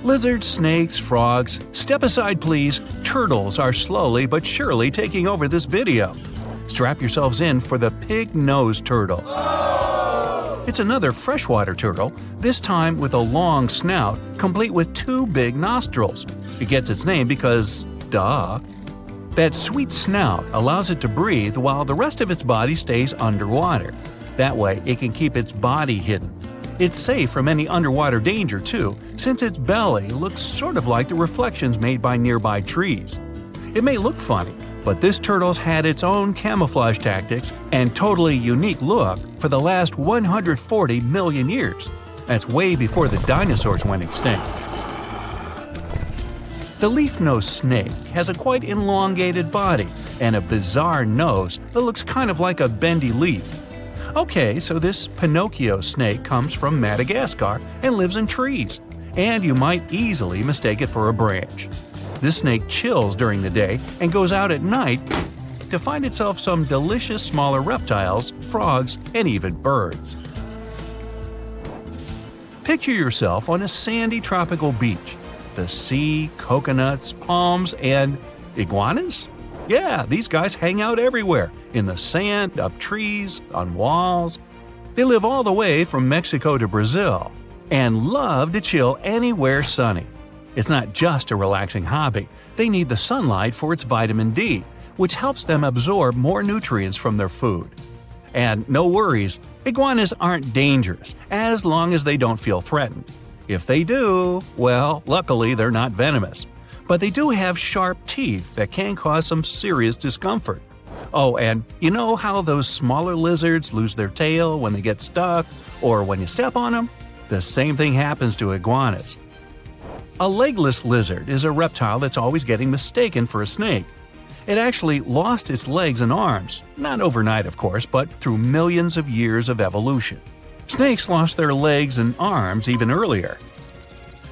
Lizards, snakes, frogs, step aside please, turtles are slowly but surely taking over this video. Strap yourselves in for the pig-nosed turtle. It's another freshwater turtle, this time with a long snout, complete with 2 big nostrils. It gets its name because, duh. That sweet snout allows it to breathe while the rest of its body stays underwater. That way, it can keep its body hidden. It's safe from any underwater danger, too, since its belly looks sort of like the reflections made by nearby trees. It may look funny, but this turtle's had its own camouflage tactics and totally unique look for the last 140 million years. That's way before the dinosaurs went extinct. The leaf-nosed snake has a quite elongated body and a bizarre nose that looks kind of like a bendy leaf. Okay, so this Pinocchio snake comes from Madagascar and lives in trees, and you might easily mistake it for a branch. This snake chills during the day and goes out at night to find itself some delicious smaller reptiles, frogs, and even birds. Picture yourself on a sandy tropical beach. The sea, coconuts, palms, and iguanas? Yeah, these guys hang out everywhere, in the sand, up trees, on walls. They live all the way from Mexico to Brazil and love to chill anywhere sunny. It's not just a relaxing hobby. They need the sunlight for its vitamin D, which helps them absorb more nutrients from their food. And no worries, iguanas aren't dangerous as long as they don't feel threatened. If they do, well, luckily they're not venomous. But they do have sharp teeth that can cause some serious discomfort. Oh, and you know how those smaller lizards lose their tail when they get stuck or when you step on them? The same thing happens to iguanas. A legless lizard is a reptile that's always getting mistaken for a snake. It actually lost its legs and arms, not overnight of course, but through millions of years of evolution. Snakes lost their legs and arms even earlier.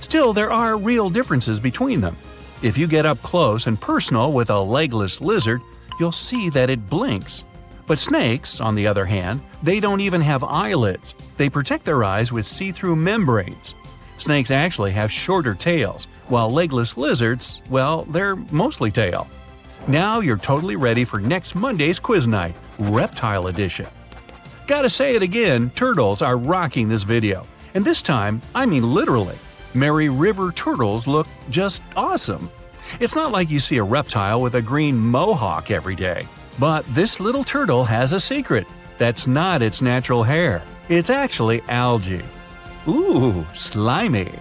Still, there are real differences between them. If you get up close and personal with a legless lizard, you'll see that it blinks. But snakes, on the other hand, they don't even have eyelids. They protect their eyes with see-through membranes. Snakes actually have shorter tails, while legless lizards, well, they're mostly tail. Now you're totally ready for next Monday's quiz night, Reptile Edition. Gotta say it again, turtles are rocking this video. And this time, I mean literally. Mary River turtles look just awesome. It's not like you see a reptile with a green mohawk every day. But this little turtle has a secret. That's not its natural hair. It's actually algae. Ooh, slimy.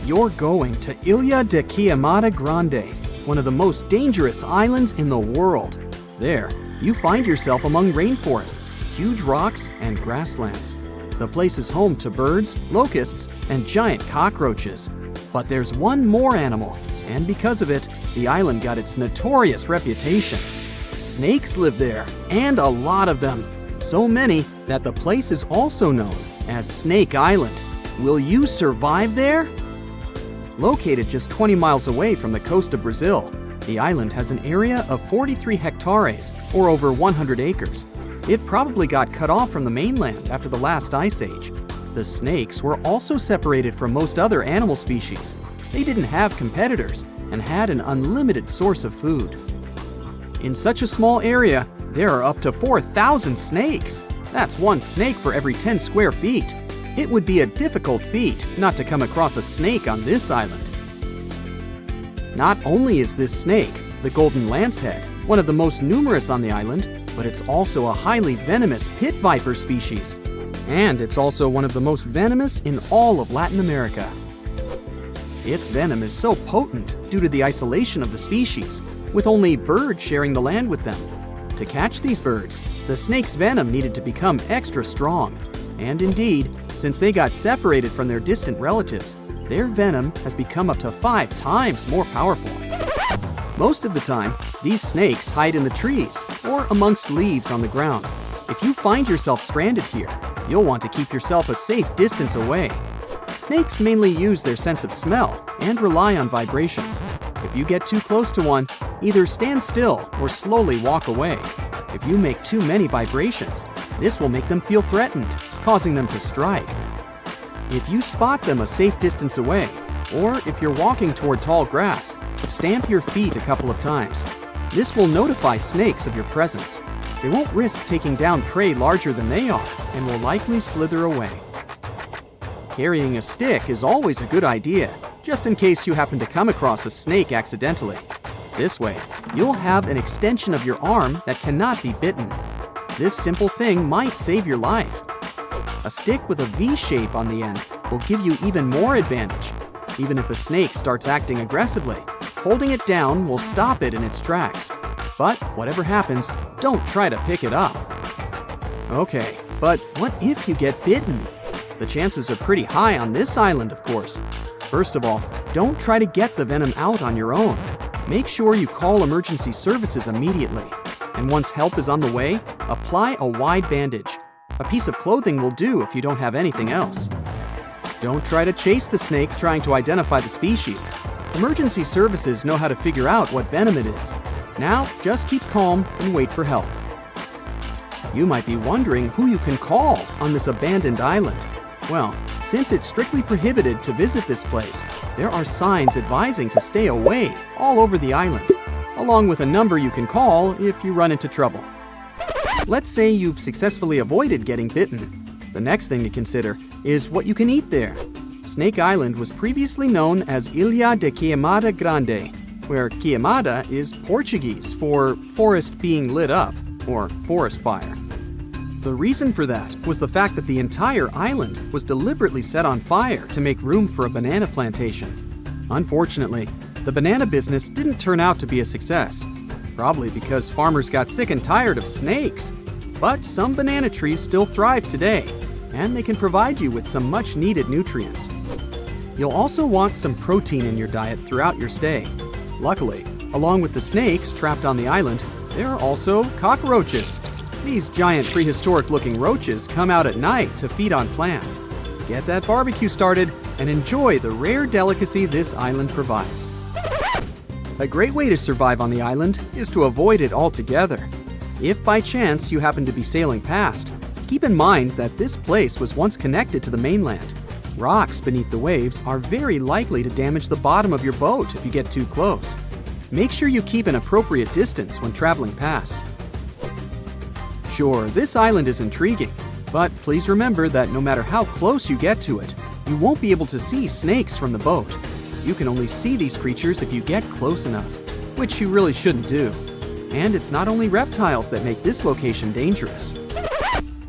You're going to Ilha da Queimada Grande, one of the most dangerous islands in the world. There, you find yourself among rainforests, huge rocks, and grasslands. The place is home to birds, locusts, and giant cockroaches. But there's one more animal, and because of it, the island got its notorious reputation. Snakes live there, and a lot of them. So many that the place is also known as Snake Island. Will you survive there? Located just 20 miles away from the coast of Brazil, the island has an area of 43 hectares, or over 100 acres. It probably got cut off from the mainland after the last ice age. The snakes were also separated from most other animal species. They didn't have competitors and had an unlimited source of food. In such a small area, there are up to 4,000 snakes. That's one snake for every 10 square feet. It would be a difficult feat not to come across a snake on this island. Not only is this snake, the golden lancehead, one of the most numerous on the island, but it's also a highly venomous pit viper species. And it's also one of the most venomous in all of Latin America. Its venom is so potent due to the isolation of the species, with only birds sharing the land with them. To catch these birds, the snake's venom needed to become extra strong. And indeed, since they got separated from their distant relatives, their venom has become up to 5 times more powerful. Most of the time, these snakes hide in the trees or amongst leaves on the ground. If you find yourself stranded here, you'll want to keep yourself a safe distance away. Snakes mainly use their sense of smell and rely on vibrations. If you get too close to one, either stand still or slowly walk away. If you make too many vibrations, this will make them feel threatened, causing them to strike. If you spot them a safe distance away, or if you're walking toward tall grass, stamp your feet a couple of times. This will notify snakes of your presence. They won't risk taking down prey larger than they are and will likely slither away. Carrying a stick is always a good idea, just in case you happen to come across a snake accidentally. This way, you'll have an extension of your arm that cannot be bitten. This simple thing might save your life. A stick with a V shape on the end will give you even more advantage. Even if a snake starts acting aggressively, holding it down will stop it in its tracks. But whatever happens, don't try to pick it up. Okay, but what if you get bitten? The chances are pretty high on this island, of course. First of all, don't try to get the venom out on your own. Make sure you call emergency services immediately. And once help is on the way, apply a wide bandage. A piece of clothing will do if you don't have anything else. Don't try to chase the snake trying to identify the species. Emergency services know how to figure out what venom it is. Now, just keep calm and wait for help. You might be wondering who you can call on this abandoned island. Well, since it's strictly prohibited to visit this place, there are signs advising to stay away all over the island, along with a number you can call if you run into trouble. Let's say you've successfully avoided getting bitten. The next thing to consider is what you can eat there. Snake Island was previously known as Ilha da Queimada Grande, where queimada is Portuguese for forest being lit up, or forest fire. The reason for that was the fact that the entire island was deliberately set on fire to make room for a banana plantation. Unfortunately, the banana business didn't turn out to be a success, probably because farmers got sick and tired of snakes. But some banana trees still thrive today, and they can provide you with some much-needed nutrients. You'll also want some protein in your diet throughout your stay. Luckily, along with the snakes trapped on the island, there are also cockroaches. These giant prehistoric-looking roaches come out at night to feed on plants. Get that barbecue started and enjoy the rare delicacy this island provides. A great way to survive on the island is to avoid it altogether. If by chance you happen to be sailing past, keep in mind that this place was once connected to the mainland. Rocks beneath the waves are very likely to damage the bottom of your boat if you get too close. Make sure you keep an appropriate distance when traveling past. Sure, this island is intriguing, but please remember that no matter how close you get to it, you won't be able to see snakes from the boat. You can only see these creatures if you get close enough, which you really shouldn't do. And it's not only reptiles that make this location dangerous.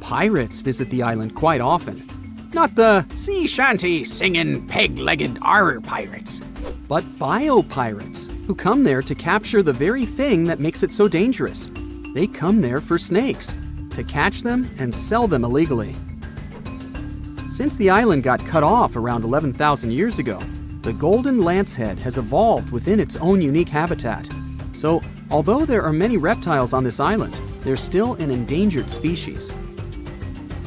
Pirates visit the island quite often. Not the sea shanty singing peg-legged arr pirates, but bio-pirates who come there to capture the very thing that makes it so dangerous. They come there for snakes, to catch them and sell them illegally. Since the island got cut off around 11,000 years ago, the golden lancehead has evolved within its own unique habitat. So, although there are many reptiles on this island, they're still an endangered species.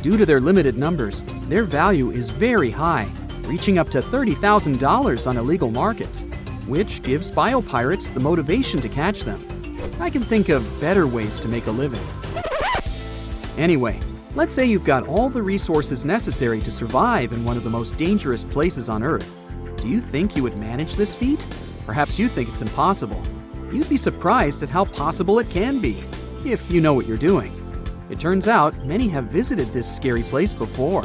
Due to their limited numbers, their value is very high, reaching up to $30,000 on illegal markets, which gives biopirates the motivation to catch them. I can think of better ways to make a living. Anyway, let's say you've got all the resources necessary to survive in one of the most dangerous places on Earth. Do you think you would manage this feat? Perhaps you think it's impossible. You'd be surprised at how possible it can be, if you know what you're doing. It turns out many have visited this scary place before.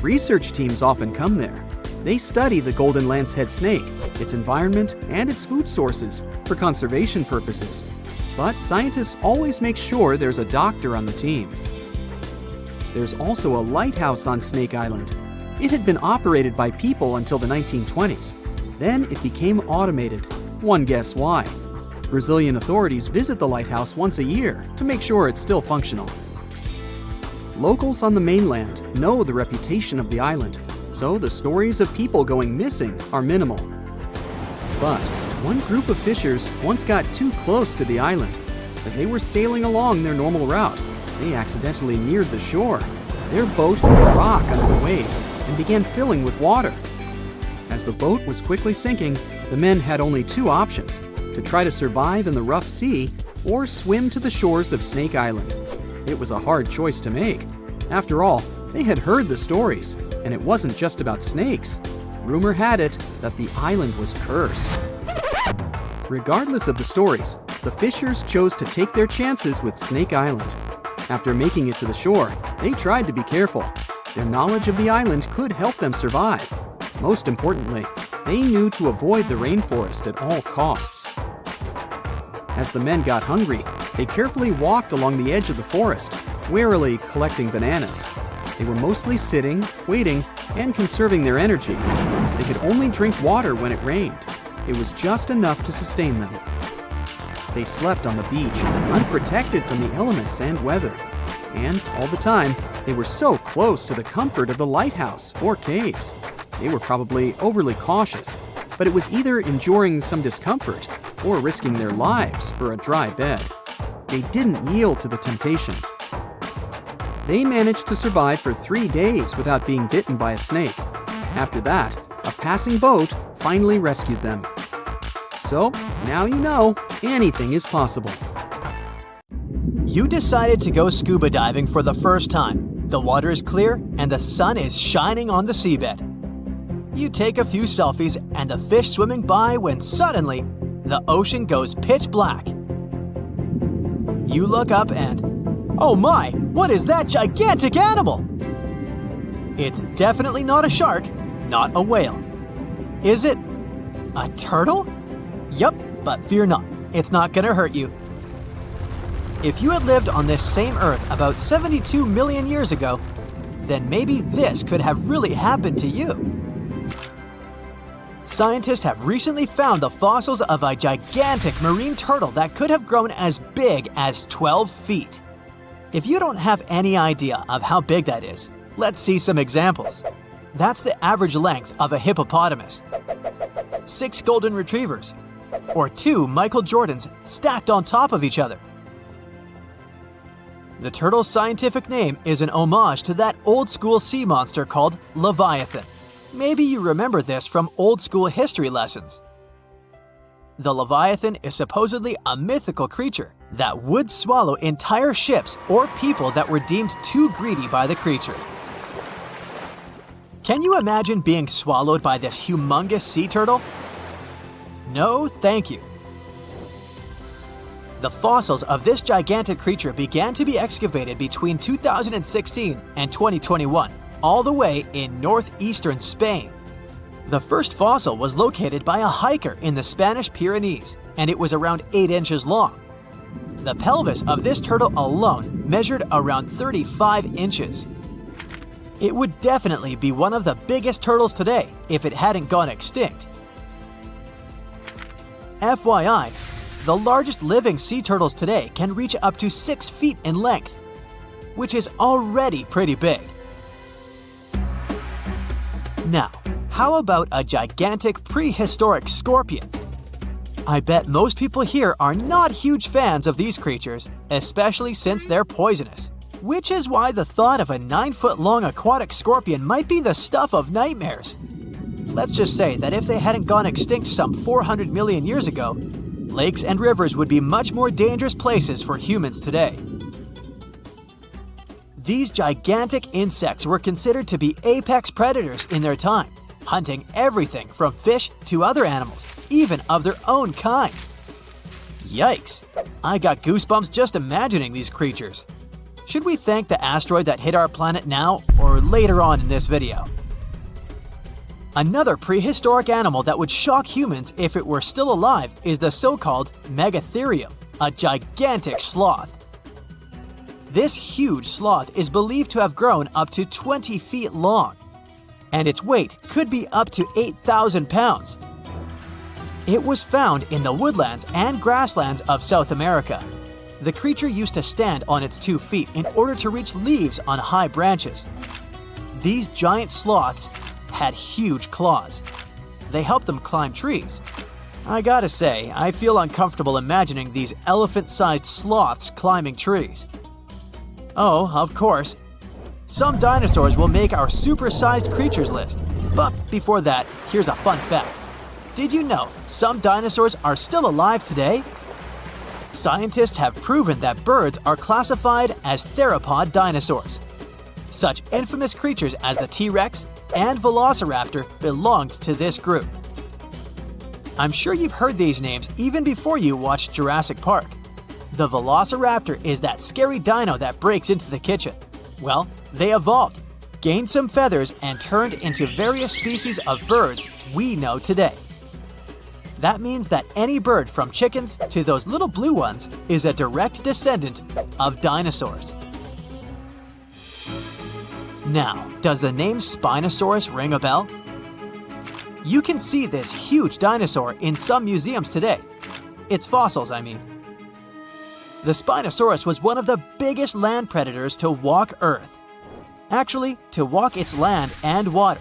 Research teams often come there. They study the golden lancehead snake, its environment, and its food sources for conservation purposes. But scientists always make sure there's a doctor on the team. There's also a lighthouse on Snake Island. It had been operated by people until the 1920s. Then it became automated. One guess why. Brazilian authorities visit the lighthouse once a year to make sure it's still functional. Locals on the mainland know the reputation of the island, so the stories of people going missing are minimal. But one group of fishers once got too close to the island. As they were sailing along their normal route, they accidentally neared the shore. Their boat hit a rock under the waves and began filling with water. As the boat was quickly sinking, the men had only two options: to try to survive in the rough sea or swim to the shores of Snake Island. It was a hard choice to make. After all, they had heard the stories, and it wasn't just about snakes. Rumor had it that the island was cursed. Regardless of the stories, the fishers chose to take their chances with Snake Island. After making it to the shore, they tried to be careful. Their knowledge of the island could help them survive. Most importantly, they knew to avoid the rainforest at all costs. As the men got hungry, they carefully walked along the edge of the forest, warily collecting bananas. They were mostly sitting, waiting, and conserving their energy. They could only drink water when it rained. It was just enough to sustain them. They slept on the beach, unprotected from the elements and weather. And all the time, they were so close to the comfort of the lighthouse or caves. They were probably overly cautious, but it was either enduring some discomfort or risking their lives for a dry bed. They didn't yield to the temptation. They managed to survive for 3 days without being bitten by a snake. After that, a passing boat finally rescued them. So, now you know, anything is possible. You decided to go scuba diving for the first time. The water is clear and the sun is shining on the seabed. You take a few selfies and the fish swimming by when suddenly, the ocean goes pitch black. You look up and, oh my, what is that gigantic animal? It's definitely not a shark, not a whale. Is it a turtle? Yup, but fear not, it's not gonna hurt you. If you had lived on this same Earth about 72 million years ago, then maybe this could have really happened to you. Scientists have recently found the fossils of a gigantic marine turtle that could have grown as big as 12 feet. If you don't have any idea of how big that is, let's see some examples. That's the average length of a hippopotamus, 6 golden retrievers, or 2 Michael Jordans stacked on top of each other. The turtle's scientific name is an homage to that old-school sea monster called Leviathan. Maybe you remember this from old-school history lessons. The Leviathan is supposedly a mythical creature that would swallow entire ships or people that were deemed too greedy by the creature. Can you imagine being swallowed by this humongous sea turtle? No, thank you. The fossils of this gigantic creature began to be excavated between 2016 and 2021, all the way in northeastern Spain. The first fossil was located by a hiker in the Spanish Pyrenees, and it was around 8 inches long. The pelvis of this turtle alone measured around 35 inches. It would definitely be one of the biggest turtles today if it hadn't gone extinct. FYI, the largest living sea turtles today can reach up to 6 feet in length, which is already pretty big. Now, how about a gigantic prehistoric scorpion? I bet most people here are not huge fans of these creatures, especially since they're poisonous, which is why the thought of a 9-foot-long aquatic scorpion might be the stuff of nightmares. Let's just say that if they hadn't gone extinct some 400 million years ago, lakes and rivers would be much more dangerous places for humans today. These gigantic insects were considered to be apex predators in their time, hunting everything from fish to other animals, even of their own kind. Yikes! I got goosebumps just imagining these creatures. Should we thank the asteroid that hit our planet now or later on in this video? Another prehistoric animal that would shock humans if it were still alive is the so-called Megatherium, a gigantic sloth. This huge sloth is believed to have grown up to 20 feet long. and its weight could be up to 8,000 pounds. It was found in the woodlands and grasslands of South America. The creature used to stand on its 2 feet in order to reach leaves on high branches. These giant sloths had huge claws. They helped them climb trees. I gotta say, I feel uncomfortable imagining these elephant-sized sloths climbing trees. Oh, of course, some dinosaurs will make our super-sized creatures list. But before that, here's a fun fact. Did you know some dinosaurs are still alive today? Scientists have proven that birds are classified as theropod dinosaurs. Such infamous creatures as the T-Rex and Velociraptor belonged to this group. I'm sure you've heard these names even before you watched Jurassic Park. The Velociraptor is that scary dino that breaks into the kitchen. Well, they evolved, gained some feathers, and turned into various species of birds we know today. That means that any bird from chickens to those little blue ones is a direct descendant of dinosaurs. Now, does the name Spinosaurus ring a bell? You can see this huge dinosaur in some museums today. Its fossils, I mean. The Spinosaurus was one of the biggest land predators to walk Earth. Actually, to walk its land and water,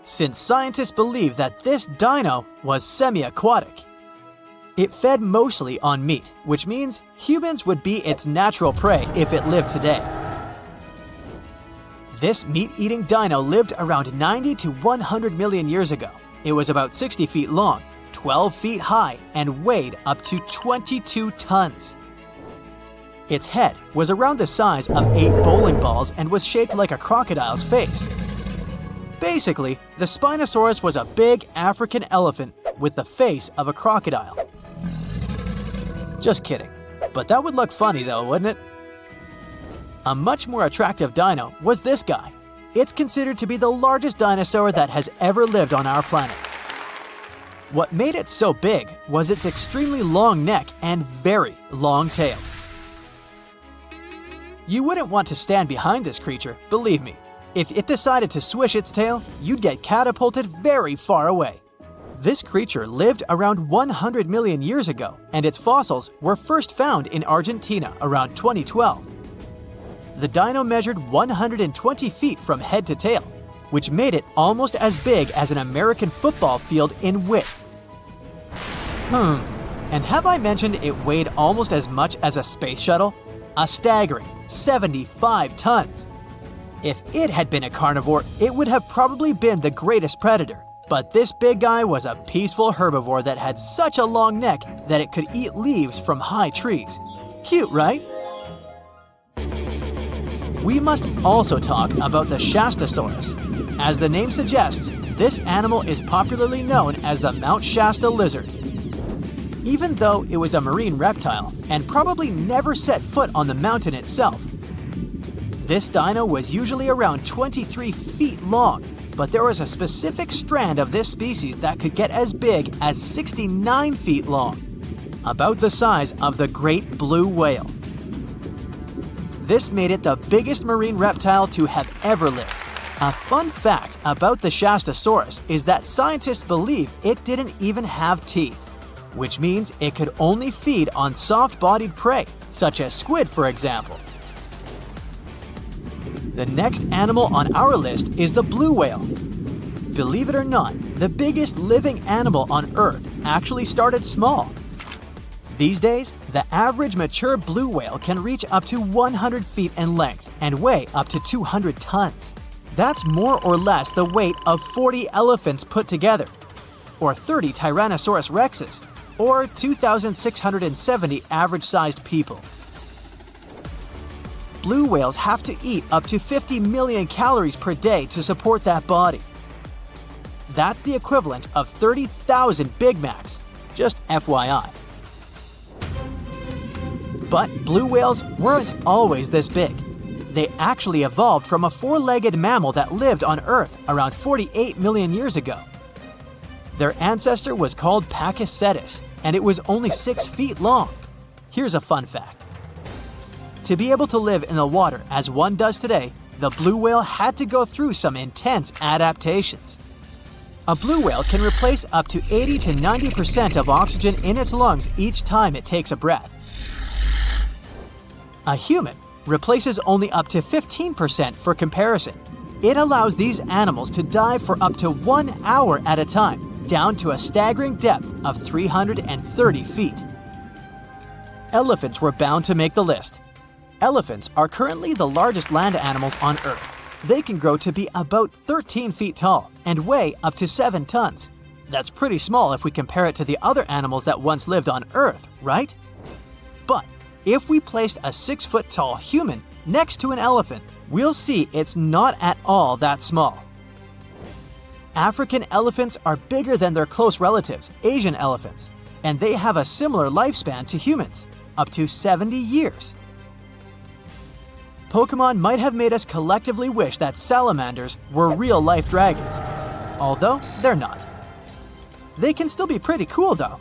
since scientists believe that this dino was semi-aquatic. It fed mostly on meat, which means humans would be its natural prey if it lived today. This meat-eating dino lived around 90 to 100 million years ago. It was about 60 feet long, 12 feet high, and weighed up to 22 tons. Its head was around the size of 8 bowling balls and was shaped like a crocodile's face. Basically, the Spinosaurus was a big African elephant with the face of a crocodile. Just kidding. But that would look funny though, wouldn't it? A much more attractive dino was this guy. It's considered to be the largest dinosaur that has ever lived on our planet. What made it so big was its extremely long neck and very long tail. You wouldn't want to stand behind this creature, believe me. If it decided to swish its tail, you'd get catapulted very far away. This creature lived around 100 million years ago, and its fossils were first found in Argentina around 2012. The dino measured 120 feet from head to tail, which made it almost as big as an American football field in width. And have I mentioned it weighed almost as much as a space shuttle? A staggering 75 tons. If it had been a carnivore, it would have probably been the greatest predator. But this big guy was a peaceful herbivore that had such a long neck that it could eat leaves from high trees. Cute, right? We must also talk about the Shastasaurus. As the name suggests, this animal is popularly known as the Mount Shasta lizard. Even though it was a marine reptile and probably never set foot on the mountain itself, this dino was usually around 23 feet long, but there was a specific strand of this species that could get as big as 69 feet long, about the size of the great blue whale. This made it the biggest marine reptile to have ever lived. A fun fact about the Shastasaurus is that scientists believe it didn't even have teeth, which means it could only feed on soft-bodied prey, such as squid, for example. The next animal on our list is the blue whale. Believe it or not, the biggest living animal on Earth actually started small. These days, the average mature blue whale can reach up to 100 feet in length and weigh up to 200 tons. That's more or less the weight of 40 elephants put together, or 30 Tyrannosaurus rexes, or 2,670 average-sized people. Blue whales have to eat up to 50 million calories per day to support that body. That's the equivalent of 30,000 Big Macs, just FYI. But blue whales weren't always this big. They actually evolved from a four-legged mammal that lived on Earth around 48 million years ago. Their ancestor was called Pakicetus, and it was only 6 feet long. Here's a fun fact. To be able to live in the water as one does today, the blue whale had to go through some intense adaptations. A blue whale can replace up to 80 to 90% of oxygen in its lungs each time it takes a breath. A human replaces only up to 15% for comparison. It allows these animals to dive for up to 1 hour at a time, down to a staggering depth of 330 feet. Elephants were bound to make the list. Elephants are currently the largest land animals on Earth. They can grow to be about 13 feet tall and weigh up to 7 tons. That's pretty small if we compare it to the other animals that once lived on Earth, right? But if we placed a 6-foot-tall human next to an elephant, we'll see it's not at all that small. African elephants are bigger than their close relatives, Asian elephants, and they have a similar lifespan to humans, up to 70 years. Pokemon might have made us collectively wish that salamanders were real-life dragons, although they're not. They can still be pretty cool, though.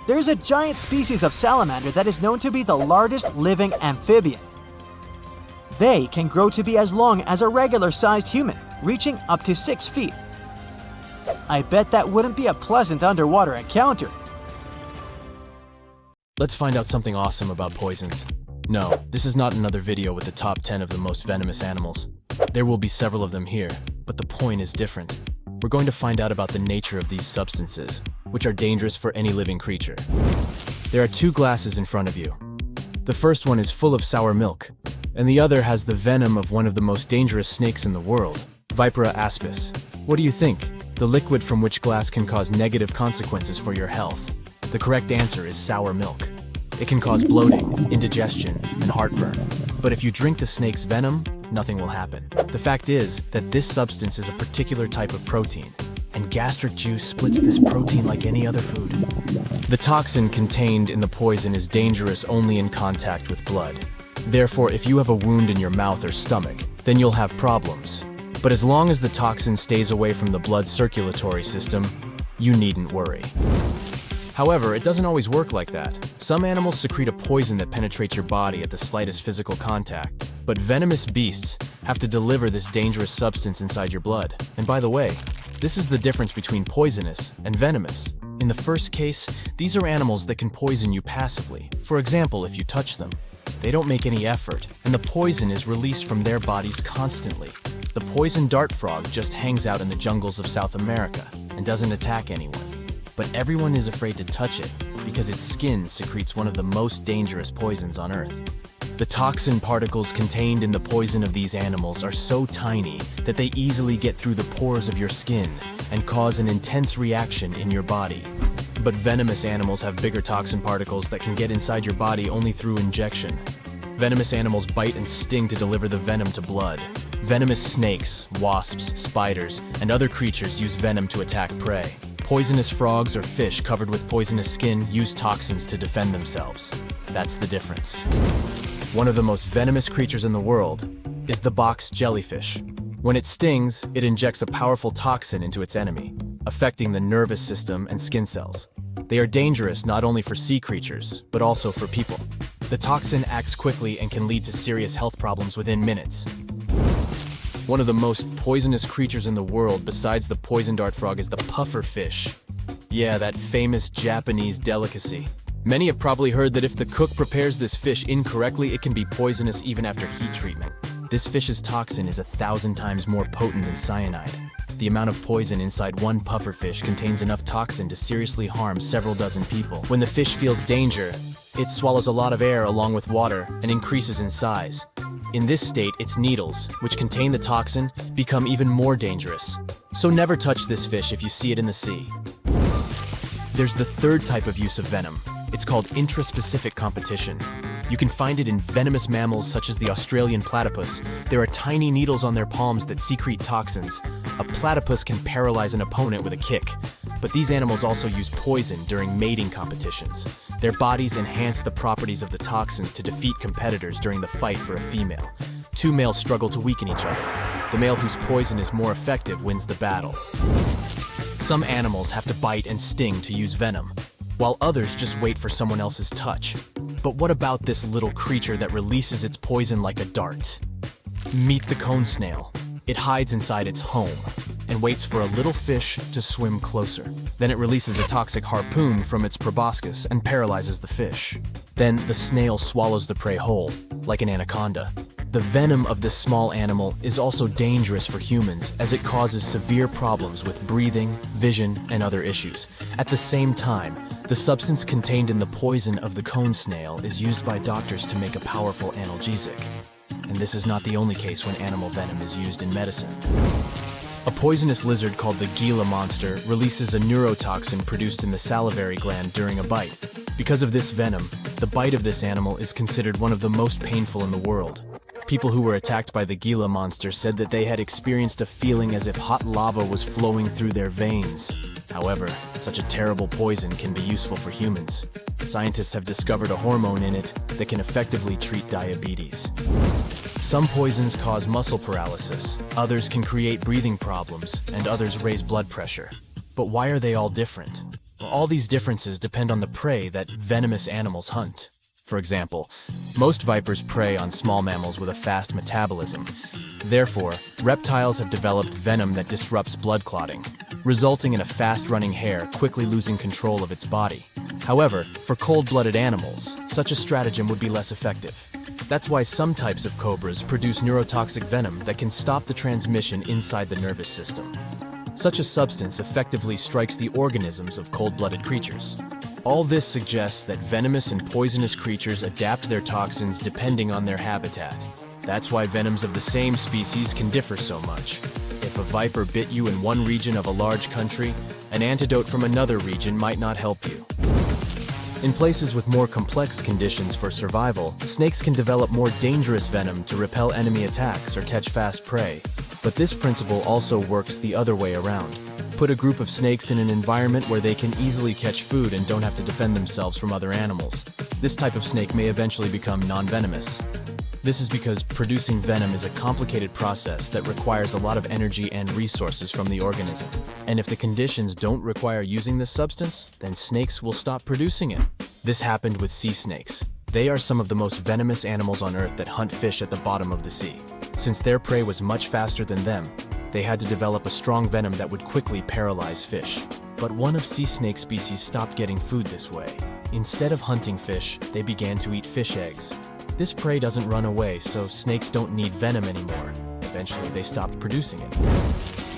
There's a giant species of salamander that is known to be the largest living amphibian. They can grow to be as long as a regular-sized human, reaching up to 6 feet. I bet that wouldn't be a pleasant underwater encounter. Let's find out something awesome about poisons. No, this is not another video with the top 10 of the most venomous animals. There will be several of them here, but the point is different. We're going to find out about the nature of these substances, which are dangerous for any living creature. There are 2 glasses in front of you. The first one is full of sour milk, and the other has the venom of one of the most dangerous snakes in the world, Vipera aspis. What do you think? The liquid from which glass can cause negative consequences for your health? The correct answer is sour milk. It can cause bloating, indigestion, and heartburn. But if you drink the snake's venom, nothing will happen. The fact is that this substance is a particular type of protein, and gastric juice splits this protein like any other food. The toxin contained in the poison is dangerous only in contact with blood. Therefore, if you have a wound in your mouth or stomach, then you'll have problems. But as long as the toxin stays away from the blood circulatory system, you needn't worry. However, it doesn't always work like that. Some animals secrete a poison that penetrates your body at the slightest physical contact. But venomous beasts have to deliver this dangerous substance inside your blood. And by the way, this is the difference between poisonous and venomous. In the first case, these are animals that can poison you passively. For example, if you touch them. They don't make any effort, and the poison is released from their bodies constantly. The poison dart frog just hangs out in the jungles of South America and doesn't attack anyone. But everyone is afraid to touch it because its skin secretes one of the most dangerous poisons on Earth. The toxin particles contained in the poison of these animals are so tiny that they easily get through the pores of your skin and cause an intense reaction in your body. But venomous animals have bigger toxin particles that can get inside your body only through injection. Venomous animals bite and sting to deliver the venom to blood. Venomous snakes, wasps, spiders, and other creatures use venom to attack prey. Poisonous frogs or fish covered with poisonous skin use toxins to defend themselves. That's the difference. One of the most venomous creatures in the world is the box jellyfish. When it stings, it injects a powerful toxin into its enemy, affecting the nervous system and skin cells. They are dangerous not only for sea creatures, but also for people. The toxin acts quickly and can lead to serious health problems within minutes. One of the most poisonous creatures in the world besides the poison dart frog is the puffer fish. Yeah, that famous Japanese delicacy. Many have probably heard that if the cook prepares this fish incorrectly, it can be poisonous even after heat treatment. This fish's toxin is 1,000 times more potent than cyanide. The amount of poison inside one puffer fish contains enough toxin to seriously harm several dozen people. When the fish feels danger, it swallows a lot of air along with water and increases in size. In this state, its needles, which contain the toxin, become even more dangerous. So never touch this fish if you see it in the sea. There's the third type of use of venom. It's called intraspecific competition. You can find it in venomous mammals such as the Australian platypus. There are tiny needles on their palms that secrete toxins. A platypus can paralyze an opponent with a kick. But these animals also use poison during mating competitions. Their bodies enhance the properties of the toxins to defeat competitors during the fight for a female. Two males struggle to weaken each other. The male whose poison is more effective wins the battle. Some animals have to bite and sting to use venom, while others just wait for someone else's touch. But what about this little creature that releases its poison like a dart? Meet the cone snail. It hides inside its home and waits for a little fish to swim closer. Then it releases a toxic harpoon from its proboscis and paralyzes the fish. Then the snail swallows the prey whole, like an anaconda. The venom of this small animal is also dangerous for humans as it causes severe problems with breathing, vision, and other issues. At the same time, the substance contained in the poison of the cone snail is used by doctors to make a powerful analgesic. And this is not the only case when animal venom is used in medicine. A poisonous lizard called the Gila monster releases a neurotoxin produced in the salivary gland during a bite. Because of this venom, the bite of this animal is considered one of the most painful in the world. People who were attacked by the Gila monster said that they had experienced a feeling as if hot lava was flowing through their veins. However, such a terrible poison can be useful for humans. Scientists have discovered a hormone in it that can effectively treat diabetes. Some poisons cause muscle paralysis, others can create breathing problems, and others raise blood pressure. But why are they all different? Well, all these differences depend on the prey that venomous animals hunt. For example, most vipers prey on small mammals with a fast metabolism. Therefore, reptiles have developed venom that disrupts blood clotting, resulting in a fast-running hare quickly losing control of its body. However, for cold-blooded animals, such a stratagem would be less effective. That's why some types of cobras produce neurotoxic venom that can stop the transmission inside the nervous system. Such a substance effectively strikes the organisms of cold-blooded creatures. All this suggests that venomous and poisonous creatures adapt their toxins depending on their habitat. That's why venoms of the same species can differ so much. If a viper bit you in one region of a large country, an antidote from another region might not help you. In places with more complex conditions for survival, snakes can develop more dangerous venom to repel enemy attacks or catch fast prey. But this principle also works the other way around. Put a group of snakes in an environment where they can easily catch food and don't have to defend themselves from other animals. This type of snake may eventually become non-venomous. This is because producing venom is a complicated process that requires a lot of energy and resources from the organism. And if the conditions don't require using this substance, then snakes will stop producing it. This happened with sea snakes. They are some of the most venomous animals on Earth that hunt fish at the bottom of the sea. Since their prey was much faster than them, they had to develop a strong venom that would quickly paralyze fish. But one of sea snake species stopped getting food this way. Instead of hunting fish, they began to eat fish eggs. This prey doesn't run away, so snakes don't need venom anymore. Eventually, they stopped producing it.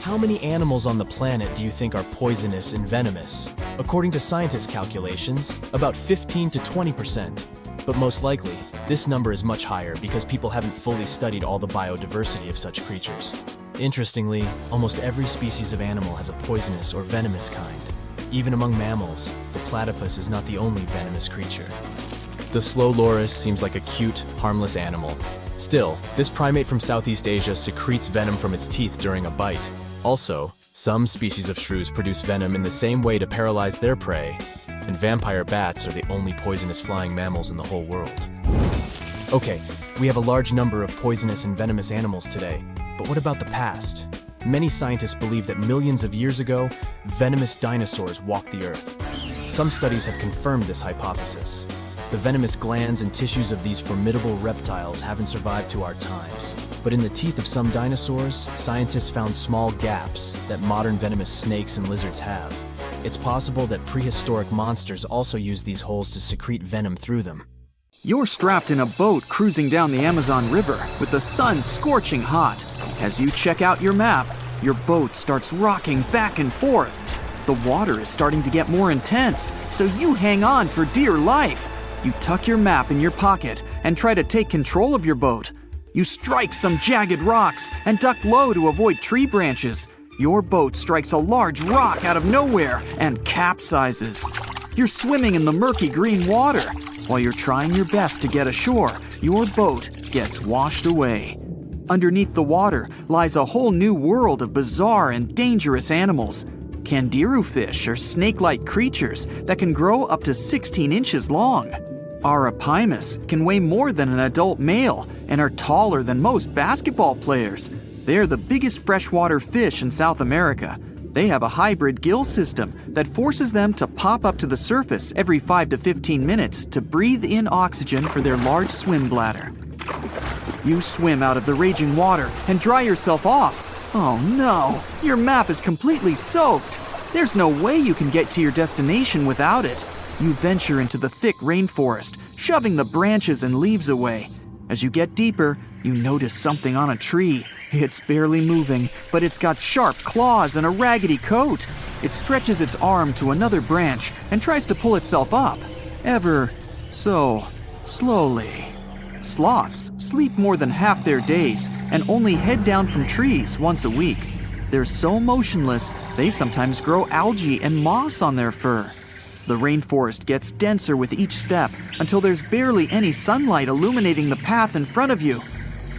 How many animals on the planet do you think are poisonous and venomous? According to scientists' calculations, about 15 to 20%. But most likely, this number is much higher because people haven't fully studied all the biodiversity of such creatures. Interestingly, almost every species of animal has a poisonous or venomous kind. Even among mammals, the platypus is not the only venomous creature. The slow loris seems like a cute, harmless animal. Still, this primate from Southeast Asia secretes venom from its teeth during a bite. Also, some species of shrews produce venom in the same way to paralyze their prey, and vampire bats are the only poisonous flying mammals in the whole world. Okay, we have a large number of poisonous and venomous animals today, but what about the past? Many scientists believe that millions of years ago, venomous dinosaurs walked the Earth. Some studies have confirmed this hypothesis. The venomous glands and tissues of these formidable reptiles haven't survived to our times. But in the teeth of some dinosaurs, scientists found small gaps that modern venomous snakes and lizards have. It's possible that prehistoric monsters also used these holes to secrete venom through them. You're strapped in a boat cruising down the Amazon River with the sun scorching hot. As you check out your map, your boat starts rocking back and forth. The water is starting to get more intense, so you hang on for dear life. You tuck your map in your pocket and try to take control of your boat. You strike some jagged rocks and duck low to avoid tree branches. Your boat strikes a large rock out of nowhere and capsizes. You're swimming in the murky green water. While you're trying your best to get ashore, your boat gets washed away. Underneath the water lies a whole new world of bizarre and dangerous animals. Candiru fish are snake-like creatures that can grow up to 16 inches long. Arapimus can weigh more than an adult male and are taller than most basketball players. They're the biggest freshwater fish in South America. They have a hybrid gill system that forces them to pop up to the surface every 5 to 15 minutes to breathe in oxygen for their large swim bladder. You swim out of the raging water and dry yourself off. Oh no, your map is completely soaked. There's no way you can get to your destination without it. You venture into the thick rainforest, shoving the branches and leaves away. As you get deeper, you notice something on a tree. It's barely moving, but it's got sharp claws and a raggedy coat. It stretches its arm to another branch and tries to pull itself up, ever so slowly. Sloths sleep more than half their days and only head down from trees once a week. They're so motionless, they sometimes grow algae and moss on their fur. The rainforest gets denser with each step until there's barely any sunlight illuminating the path in front of you.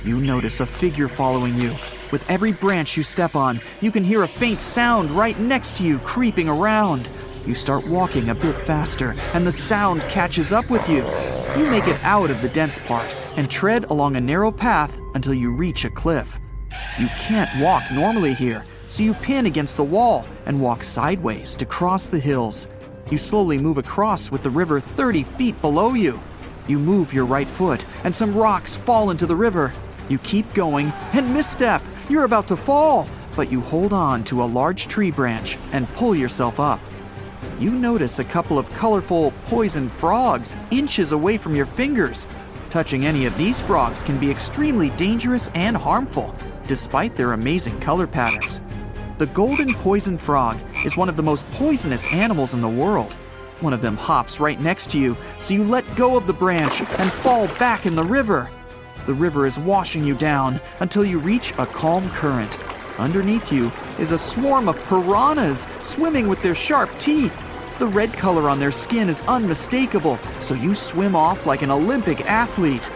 You notice a figure following you. With every branch you step on, you can hear a faint sound right next to you creeping around. You start walking a bit faster, and the sound catches up with you. You make it out of the dense part and tread along a narrow path until you reach a cliff. You can't walk normally here, so you pin against the wall and walk sideways to cross the hills. You slowly move across with the river 30 feet below you. You move your right foot, and some rocks fall into the river. You keep going and misstep. You're about to fall, but you hold on to a large tree branch and pull yourself up. You notice a couple of colorful poison frogs inches away from your fingers. Touching any of these frogs can be extremely dangerous and harmful, despite their amazing color patterns. The golden poison frog is one of the most poisonous animals in the world. One of them hops right next to you, so you let go of the branch and fall back in the river. The river is washing you down until you reach a calm current. Underneath you is a swarm of piranhas swimming with their sharp teeth. The red color on their skin is unmistakable, so you swim off like an Olympic athlete.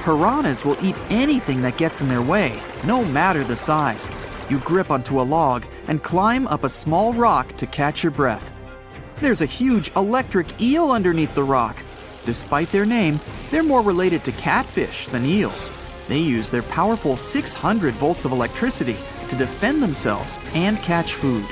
Piranhas will eat anything that gets in their way, no matter the size. You grip onto a log and climb up a small rock to catch your breath. There's a huge electric eel underneath the rock. Despite their name, they're more related to catfish than eels. They use their powerful 600 volts of electricity to defend themselves and catch food.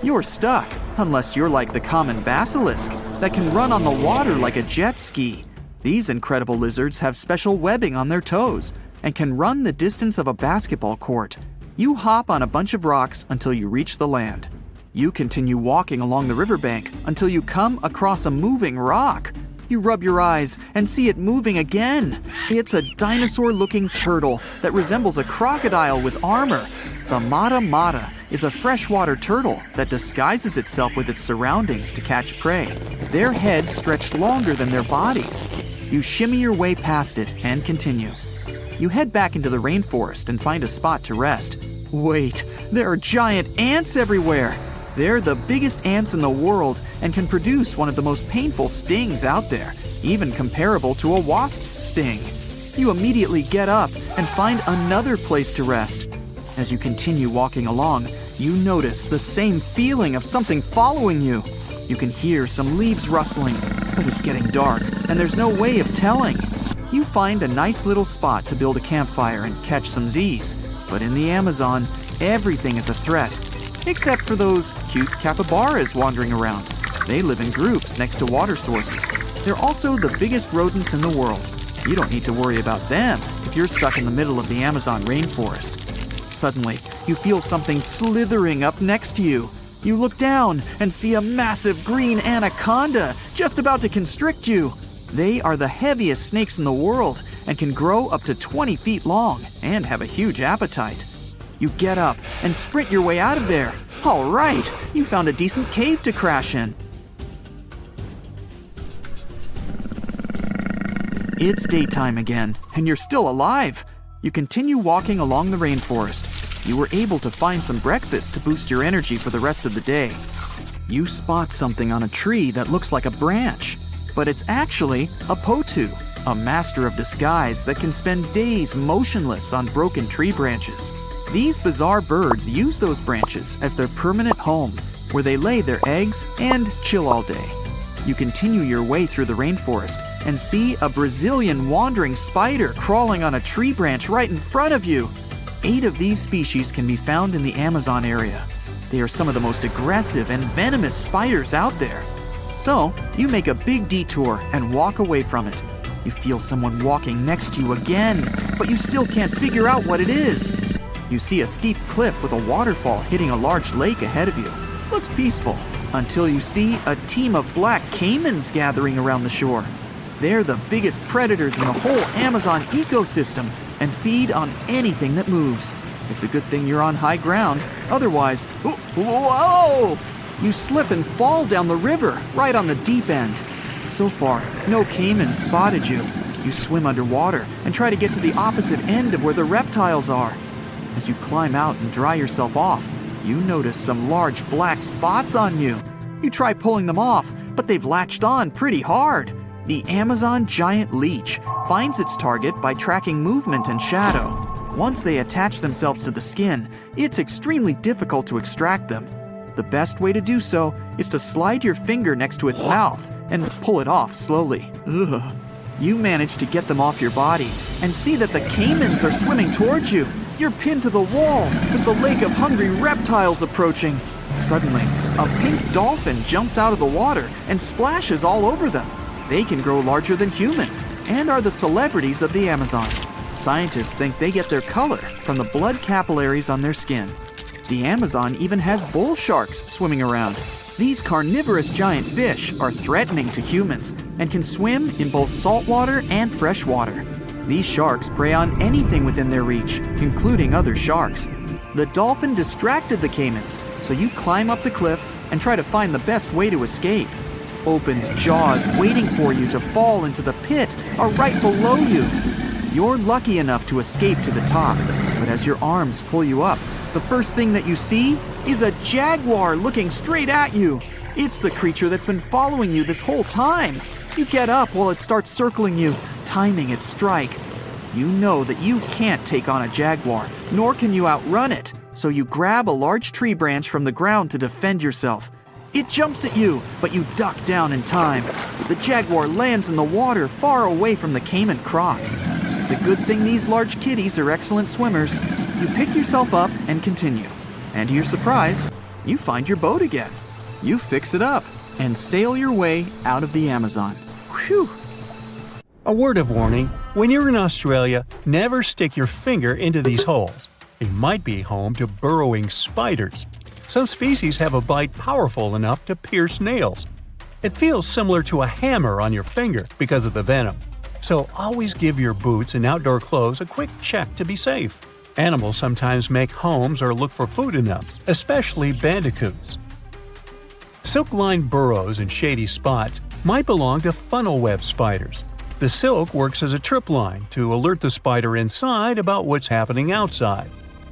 You're stuck, unless you're like the common basilisk that can run on the water like a jet ski. These incredible lizards have special webbing on their toes and can run the distance of a basketball court. You hop on a bunch of rocks until you reach the land. You continue walking along the riverbank until you come across a moving rock. You rub your eyes and see it moving again. It's a dinosaur-looking turtle that resembles a crocodile with armor. The mata mata is a freshwater turtle that disguises itself with its surroundings to catch prey. Their heads stretch longer than their bodies. You shimmy your way past it and continue. You head back into the rainforest and find a spot to rest. Wait, there are giant ants everywhere. They're the biggest ants in the world and can produce one of the most painful stings out there, even comparable to a wasp's sting. You immediately get up and find another place to rest. As you continue walking along, you notice the same feeling of something following you. You can hear some leaves rustling, but it's getting dark and there's no way of telling. You find a nice little spot to build a campfire and catch some Z's. But in the Amazon, everything is a threat. Except for those cute capybaras wandering around. They live in groups next to water sources. They're also the biggest rodents in the world. You don't need to worry about them if you're stuck in the middle of the Amazon rainforest. Suddenly, you feel something slithering up next to you. You look down and see a massive green anaconda just about to constrict you. They are the heaviest snakes in the world and can grow up to 20 feet long and have a huge appetite. You get up and sprint your way out of there. All right, you found a decent cave to crash in. It's daytime again, and you're still alive. You continue walking along the rainforest. You were able to find some breakfast to boost your energy for the rest of the day. You spot something on a tree that looks like a branch, but it's actually a potu, a master of disguise that can spend days motionless on broken tree branches. These bizarre birds use those branches as their permanent home, where they lay their eggs and chill all day. You continue your way through the rainforest and see a Brazilian wandering spider crawling on a tree branch right in front of you. 8 of these species can be found in the Amazon area. They are some of the most aggressive and venomous spiders out there. So, you make a big detour and walk away from it. You feel someone walking next to you again, but you still can't figure out what it is. You see a steep cliff with a waterfall hitting a large lake ahead of you. Looks peaceful, until you see a team of black caimans gathering around the shore. They're the biggest predators in the whole Amazon ecosystem and feed on anything that moves. It's a good thing you're on high ground, otherwise, whoa! You slip and fall down the river, right on the deep end. So far, no caimans spotted you. You swim underwater and try to get to the opposite end of where the reptiles are. As you climb out and dry yourself off, you notice some large black spots on you. You try pulling them off, but they've latched on pretty hard. The Amazon giant leech finds its target by tracking movement and shadow. Once they attach themselves to the skin, it's extremely difficult to extract them. The best way to do so is to slide your finger next to its mouth and pull it off slowly. Ugh. You manage to get them off your body and see that the caimans are swimming towards you. You're pinned to the wall with the lake of hungry reptiles approaching. Suddenly, a pink dolphin jumps out of the water and splashes all over them. They can grow larger than humans and are the celebrities of the Amazon. Scientists think they get their color from the blood capillaries on their skin. The Amazon even has bull sharks swimming around. These carnivorous giant fish are threatening to humans and can swim in both saltwater and freshwater. These sharks prey on anything within their reach, including other sharks. The dolphin distracted the caimans, so you climb up the cliff and try to find the best way to escape. Opened jaws waiting for you to fall into the pit are right below you. You're lucky enough to escape to the top, but as your arms pull you up, the first thing that you see is a jaguar looking straight at you. It's the creature that's been following you this whole time. You get up while it starts circling you, timing its strike. You know that you can't take on a jaguar, nor can you outrun it, so you grab a large tree branch from the ground to defend yourself. It jumps at you, but you duck down in time. The jaguar lands in the water far away from the caiman crocs. It's a good thing these large kitties are excellent swimmers. You pick yourself up and continue. And to your surprise, you find your boat again. You fix it up and sail your way out of the Amazon. Whew! A word of warning, when you're in Australia, never stick your finger into these holes. They might be home to burrowing spiders. Some species have a bite powerful enough to pierce nails. It feels similar to a hammer on your finger because of the venom. So always give your boots and outdoor clothes a quick check to be safe. Animals sometimes make homes or look for food in them, especially bandicoots. Silk-lined burrows in shady spots might belong to funnel web spiders. The silk works as a trip line to alert the spider inside about what's happening outside.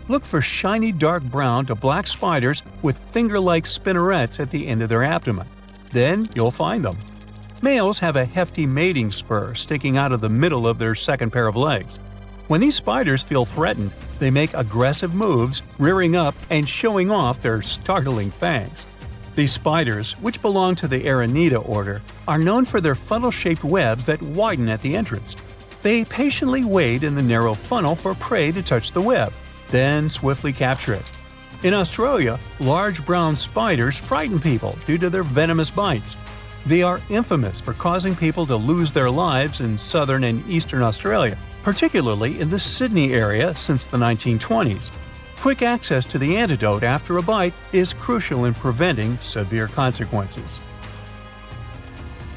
Look for shiny dark brown to black spiders with finger-like spinnerets at the end of their abdomen. Then you'll find them. Males have a hefty mating spur sticking out of the middle of their second pair of legs. When these spiders feel threatened, they make aggressive moves, rearing up and showing off their startling fangs. These spiders, which belong to the Aranida order, are known for their funnel-shaped webs that widen at the entrance. They patiently wait in the narrow funnel for prey to touch the web, then swiftly capture it. In Australia, large brown spiders frighten people due to their venomous bites. They are infamous for causing people to lose their lives in southern and eastern Australia, particularly in the Sydney area since the 1920s. Quick access to the antidote after a bite is crucial in preventing severe consequences.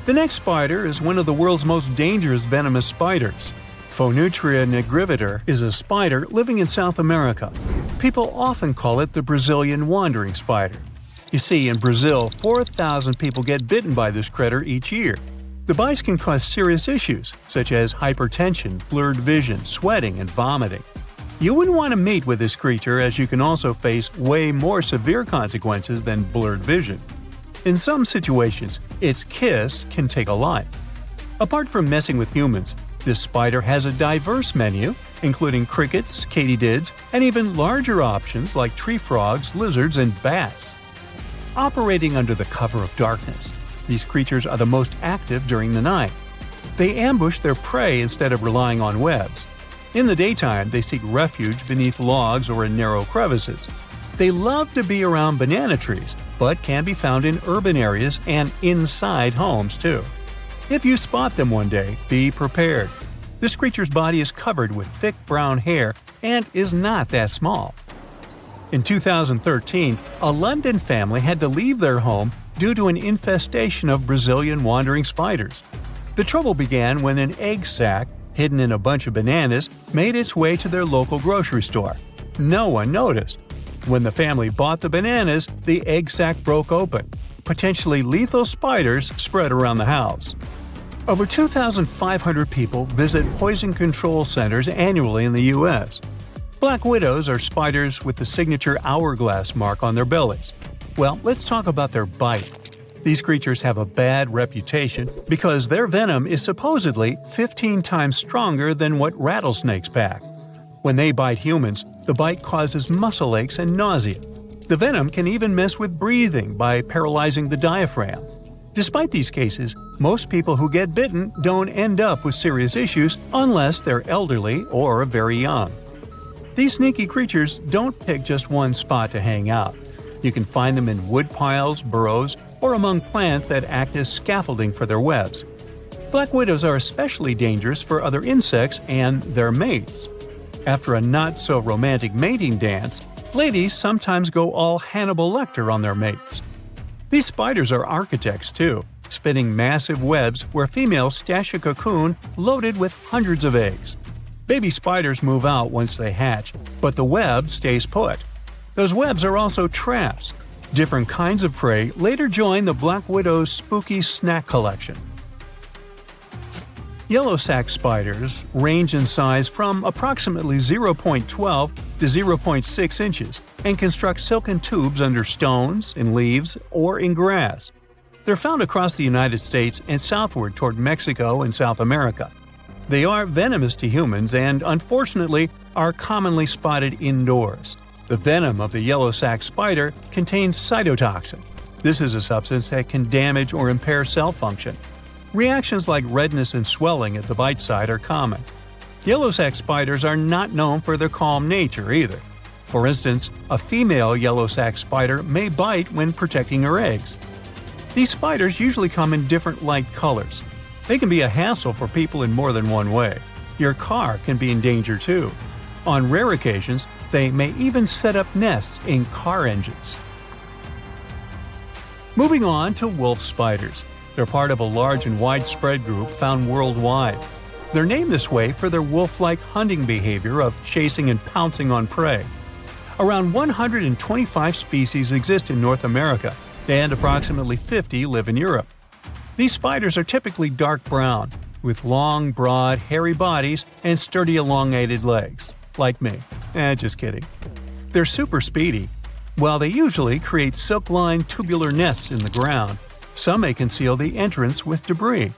The next spider is one of the world's most dangerous venomous spiders. Phonutria nigrivator is a spider living in South America. People often call it the Brazilian wandering spider. You see, in Brazil, 4,000 people get bitten by this critter each year. The bites can cause serious issues, such as hypertension, blurred vision, sweating, and vomiting. You wouldn't want to mate with this creature, as you can also face way more severe consequences than blurred vision. In some situations, its kiss can take a life. Apart from messing with humans, this spider has a diverse menu, including crickets, katydids, and even larger options like tree frogs, lizards, and bats. Operating under the cover of darkness, these creatures are the most active during the night. They ambush their prey instead of relying on webs. In the daytime, they seek refuge beneath logs or in narrow crevices. They love to be around banana trees, but can be found in urban areas and inside homes too. If you spot them one day, be prepared. This creature's body is covered with thick brown hair and is not that small. In 2013, a London family had to leave their home due to an infestation of Brazilian wandering spiders. The trouble began when an egg sac, hidden in a bunch of bananas, made its way to their local grocery store. No one noticed. When the family bought the bananas, the egg sac broke open. Potentially lethal spiders spread around the house. Over 2,500 people visit poison control centers annually in the U.S. Black widows are spiders with the signature hourglass mark on their bellies. Well, let's talk about their bite. These creatures have a bad reputation because their venom is supposedly 15 times stronger than what rattlesnakes pack. When they bite humans, the bite causes muscle aches and nausea. The venom can even mess with breathing by paralyzing the diaphragm. Despite these cases, most people who get bitten don't end up with serious issues unless they're elderly or very young. These sneaky creatures don't pick just one spot to hang out. You can find them in wood piles, burrows, or among plants that act as scaffolding for their webs. Black widows are especially dangerous for other insects and their mates. After a not-so-romantic mating dance, ladies sometimes go all Hannibal Lecter on their mates. These spiders are architects too, spinning massive webs where females stash a cocoon loaded with hundreds of eggs. Baby spiders move out once they hatch, but the web stays put. Those webs are also traps. Different kinds of prey later join the black widow's spooky snack collection. Yellow sac spiders range in size from approximately 0.12 to 0.6 inches and construct silken tubes under stones, in leaves, or in grass. They're found across the United States and southward toward Mexico and South America. They are venomous to humans and, unfortunately, are commonly spotted indoors. The venom of the yellow sac spider contains cytotoxin. This is a substance that can damage or impair cell function. Reactions like redness and swelling at the bite site are common. Yellow sac spiders are not known for their calm nature either. For instance, a female yellow sac spider may bite when protecting her eggs. These spiders usually come in different light colors. They can be a hassle for people in more than one way. Your car can be in danger too. On rare occasions, they may even set up nests in car engines. Moving on to wolf spiders. They're part of a large and widespread group found worldwide. They're named this way for their wolf-like hunting behavior of chasing and pouncing on prey. Around 125 species exist in North America, and approximately 50 live in Europe. These spiders are typically dark brown, with long, broad, hairy bodies and sturdy elongated legs. Like me. Just kidding. They're super speedy. While they usually create silk-lined tubular nests in the ground, some may conceal the entrance with debris.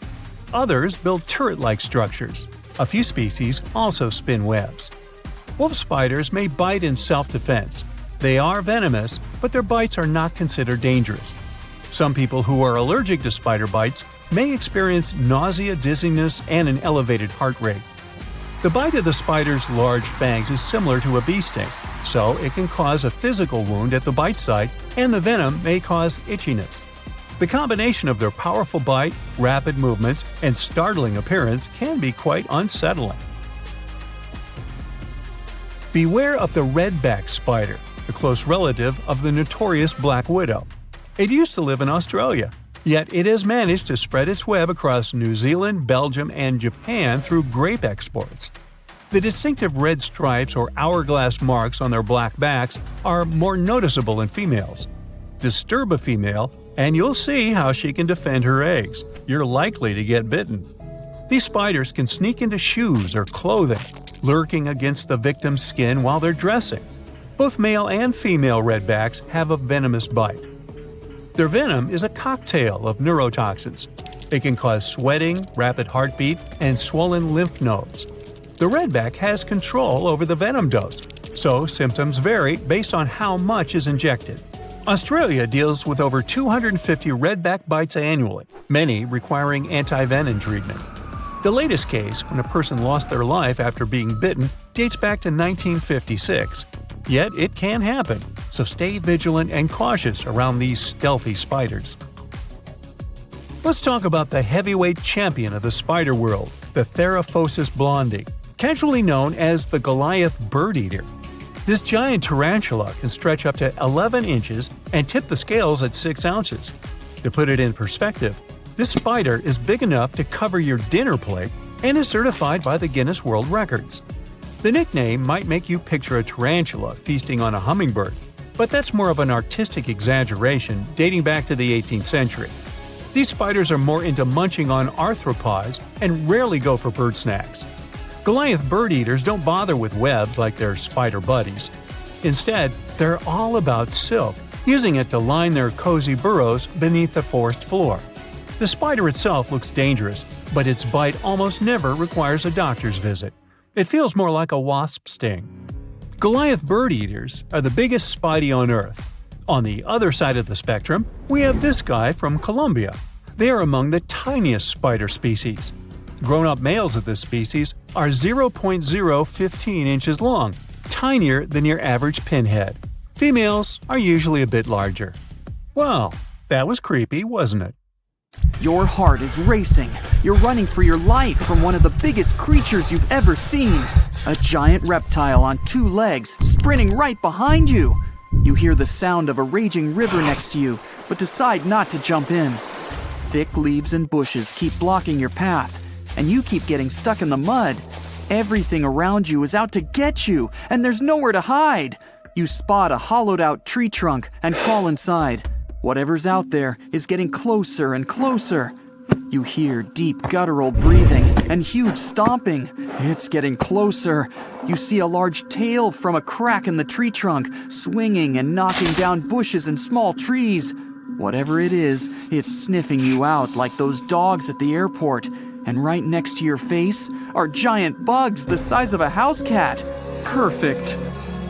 Others build turret-like structures. A few species also spin webs. Wolf spiders may bite in self-defense. They are venomous, but their bites are not considered dangerous. Some people who are allergic to spider bites may experience nausea, dizziness, and an elevated heart rate. The bite of the spider's large fangs is similar to a bee sting, so it can cause a physical wound at the bite site, and the venom may cause itchiness. The combination of their powerful bite, rapid movements, and startling appearance can be quite unsettling. Beware of the redback spider, a close relative of the notorious black widow. It used to live in Australia, yet it has managed to spread its web across New Zealand, Belgium, and Japan through grape exports. The distinctive red stripes or hourglass marks on their black backs are more noticeable in females. Disturb a female, and you'll see how she can defend her eggs. You're likely to get bitten. These spiders can sneak into shoes or clothing, lurking against the victim's skin while they're dressing. Both male and female redbacks have a venomous bite. Their venom is a cocktail of neurotoxins. It can cause sweating, rapid heartbeat, and swollen lymph nodes. The redback has control over the venom dose, so symptoms vary based on how much is injected. Australia deals with over 250 redback bites annually, many requiring anti-venom treatment. The latest case, when a person lost their life after being bitten, dates back to 1956. Yet it can happen, so stay vigilant and cautious around these stealthy spiders. Let's talk about the heavyweight champion of the spider world, the Theraphosis blondie, casually known as the Goliath bird eater. This giant tarantula can stretch up to 11 inches and tip the scales at 6 ounces. To put it in perspective, this spider is big enough to cover your dinner plate and is certified by the Guinness World Records. The nickname might make you picture a tarantula feasting on a hummingbird, but that's more of an artistic exaggeration dating back to the 18th century. These spiders are more into munching on arthropods and rarely go for bird snacks. Goliath bird eaters don't bother with webs like their spider buddies. Instead, they're all about silk, using it to line their cozy burrows beneath the forest floor. The spider itself looks dangerous, but its bite almost never requires a doctor's visit. It feels more like a wasp sting. Goliath bird eaters are the biggest spidey on Earth. On the other side of the spectrum, we have this guy from Colombia. They are among the tiniest spider species. Grown-up males of this species are 0.015 inches long, tinier than your average pinhead. Females are usually a bit larger. Well, that was creepy, wasn't it? Your heart is racing. You're running for your life from one of the biggest creatures you've ever seen. A giant reptile on 2 legs, sprinting right behind you. You hear the sound of a raging river next to you, but decide not to jump in. Thick leaves and bushes keep blocking your path, and you keep getting stuck in the mud. Everything around you is out to get you, and there's nowhere to hide. You spot a hollowed-out tree trunk and crawl inside. Whatever's out there is getting closer and closer. You hear deep guttural breathing and huge stomping. It's getting closer. You see a large tail from a crack in the tree trunk, swinging and knocking down bushes and small trees. Whatever it is, it's sniffing you out like those dogs at the airport. And right next to your face are giant bugs the size of a house cat. Perfect.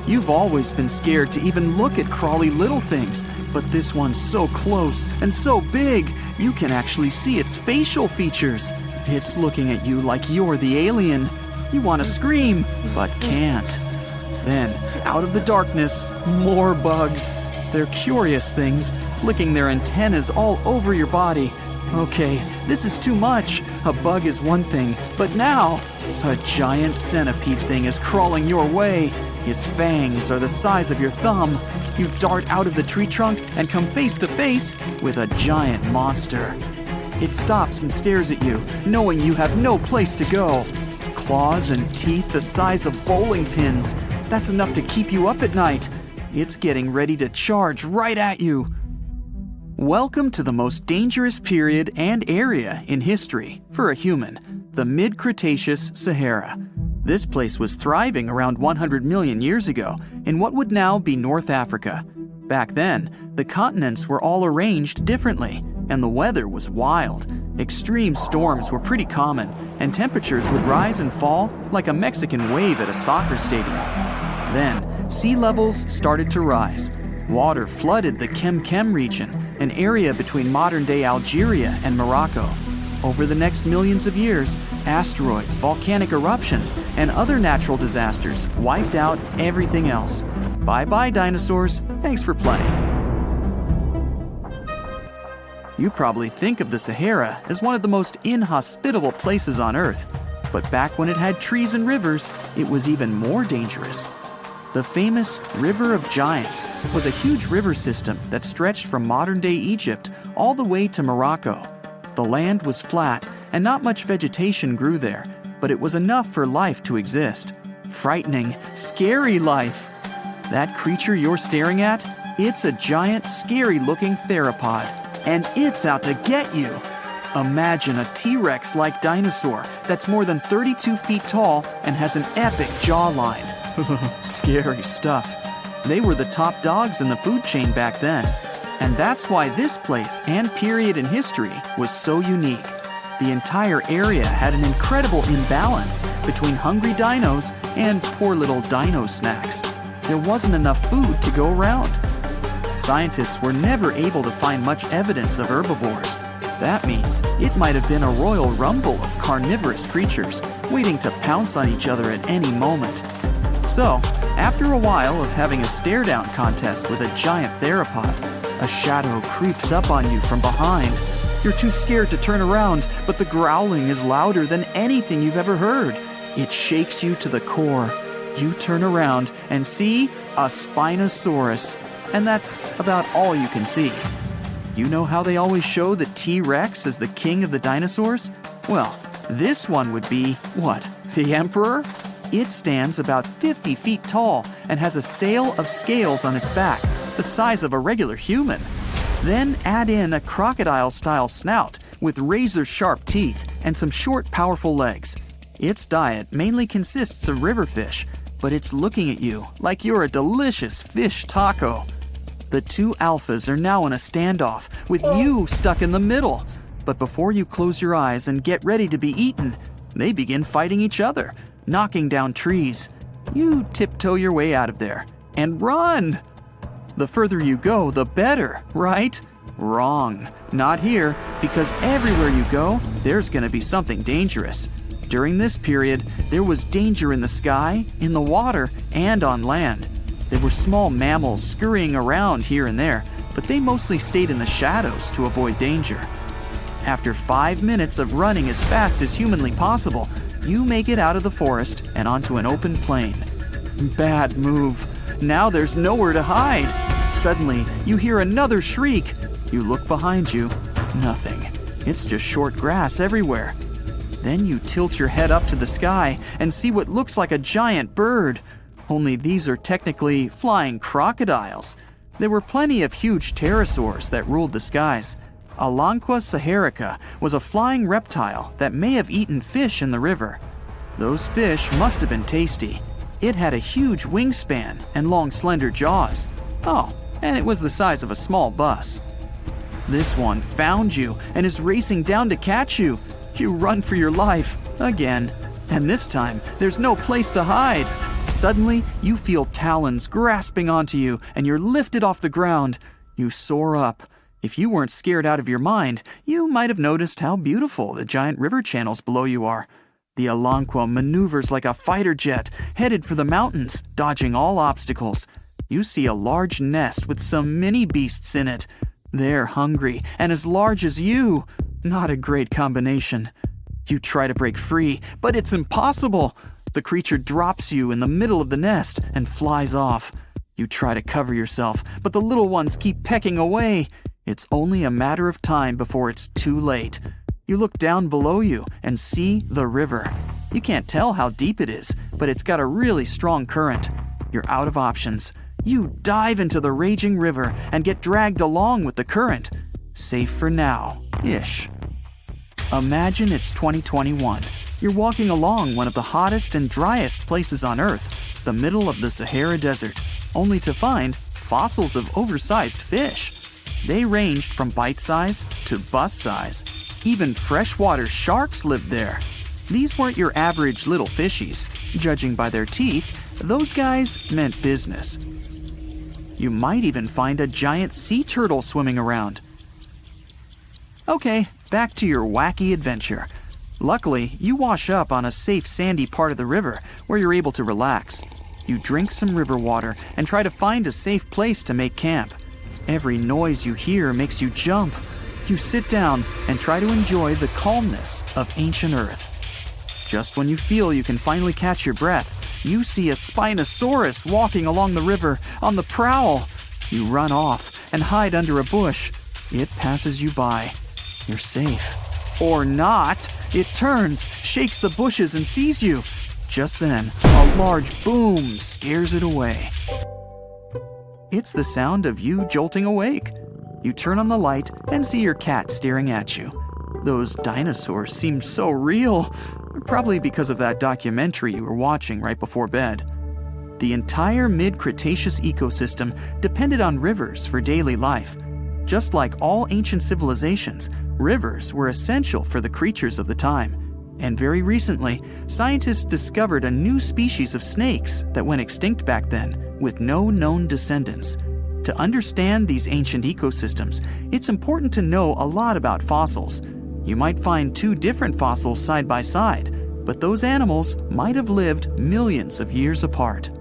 You've always been scared to even look at crawly little things, but this one's so close and so big, you can actually see its facial features. It's looking at you like you're the alien. You want to scream, but can't. Then, out of the darkness, more bugs. They're curious things, flicking their antennas all over your body. Okay, this is too much. A bug is one thing, but now, a giant centipede thing is crawling your way. Its fangs are the size of your thumb. You dart out of the tree trunk and come face to face with a giant monster. It stops and stares at you, knowing you have no place to go. Claws and teeth the size of bowling pins. That's enough to keep you up at night. It's getting ready to charge right at you. Welcome to the most dangerous period and area in history for a human, the mid-Cretaceous Sahara. This place was thriving around 100 million years ago in what would now be North Africa. Back then, the continents were all arranged differently, and the weather was wild. Extreme storms were pretty common, and temperatures would rise and fall like a Mexican wave at a soccer stadium. Then, sea levels started to rise. Water flooded the Kem region, an area between modern-day Algeria and Morocco. Over the next millions of years, asteroids, volcanic eruptions, and other natural disasters wiped out everything else. Bye-bye, dinosaurs. Thanks for playing. You probably think of the Sahara as one of the most inhospitable places on Earth, but back when it had trees and rivers, it was even more dangerous. The famous River of Giants was a huge river system that stretched from modern-day Egypt all the way to Morocco. The land was flat and not much vegetation grew there, but it was enough for life to exist. Frightening, scary life. That creature you're staring at, it's a giant, scary-looking theropod, and it's out to get you. Imagine a T-Rex-like dinosaur that's more than 32 feet tall and has an epic jawline. Scary stuff. They were the top dogs in the food chain back then. And that's why this place and period in history was so unique. The entire area had an incredible imbalance between hungry dinos and poor little dino snacks. There wasn't enough food to go around. Scientists were never able to find much evidence of herbivores. That means it might have been a royal rumble of carnivorous creatures waiting to pounce on each other at any moment. So, after a while of having a stare-down contest with a giant theropod, a shadow creeps up on you from behind. You're too scared to turn around, but the growling is louder than anything you've ever heard. It shakes you to the core. You turn around and see a Spinosaurus, and that's about all you can see. You know how they always show the T-Rex as the king of the dinosaurs? Well, this one would be, what, the emperor? It stands about 50 feet tall and has a sail of scales on its back, the size of a regular human. Then add in a crocodile-style snout with razor-sharp teeth and some short, powerful legs. Its diet mainly consists of river fish, but it's looking at you like you're a delicious fish taco. The two alphas are now in a standoff, with you stuck in the middle. But before you close your eyes and get ready to be eaten, they begin fighting each other, knocking down trees. You tiptoe your way out of there and run. The further you go, the better, right? Wrong. Not here, because everywhere you go, there's going to be something dangerous. During this period, there was danger in the sky, in the water, and on land. There were small mammals scurrying around here and there, but they mostly stayed in the shadows to avoid danger. After 5 minutes of running as fast as humanly possible, you make it out of the forest and onto an open plain. Bad move. Now there's nowhere to hide. Suddenly, you hear another shriek. You look behind you. Nothing. It's just short grass everywhere. Then you tilt your head up to the sky and see what looks like a giant bird. Only these are technically flying crocodiles. There were plenty of huge pterosaurs that ruled the skies. Anaconda saharica was a flying reptile that may have eaten fish in the river. Those fish must have been tasty. It had a huge wingspan and long, slender jaws. Oh, and it was the size of a small bus. This one found you and is racing down to catch you. You run for your life, again. And this time, there's no place to hide. Suddenly, you feel talons grasping onto you and you're lifted off the ground. You soar up. If you weren't scared out of your mind, you might have noticed how beautiful the giant river channels below you are. The Anaconda maneuvers like a fighter jet, headed for the mountains, dodging all obstacles. You see a large nest with some mini beasts in it. They're hungry and as large as you. Not a great combination. You try to break free, but it's impossible. The creature drops you in the middle of the nest and flies off. You try to cover yourself, but the little ones keep pecking away. It's only a matter of time before it's too late. You look down below you and see the river. You can't tell how deep it is, but it's got a really strong current. You're out of options. You dive into the raging river and get dragged along with the current. Safe for now-ish. Imagine it's 2021. You're walking along one of the hottest and driest places on Earth, the middle of the Sahara Desert, only to find fossils of oversized fish. They ranged from bite size to bus size. Even freshwater sharks lived there. These weren't your average little fishies. Judging by their teeth, those guys meant business. You might even find a giant sea turtle swimming around. Okay, back to your wacky adventure. Luckily, you wash up on a safe sandy part of the river where you're able to relax. You drink some river water and try to find a safe place to make camp. Every noise you hear makes you jump. You sit down and try to enjoy the calmness of ancient Earth. Just when you feel you can finally catch your breath, you see a Spinosaurus walking along the river on the prowl. You run off and hide under a bush. It passes you by. You're safe. Or not. It turns, shakes the bushes, and sees you. Just then, a large boom scares it away. It's the sound of you jolting awake. You turn on the light and see your cat staring at you. Those dinosaurs seem so real, probably because of that documentary you were watching right before bed. The entire mid-Cretaceous ecosystem depended on rivers for daily life. Just like all ancient civilizations, rivers were essential for the creatures of the time. And very recently, scientists discovered a new species of snakes that went extinct back then, with no known descendants. To understand these ancient ecosystems, it's important to know a lot about fossils. You might find two different fossils side by side, but those animals might have lived millions of years apart.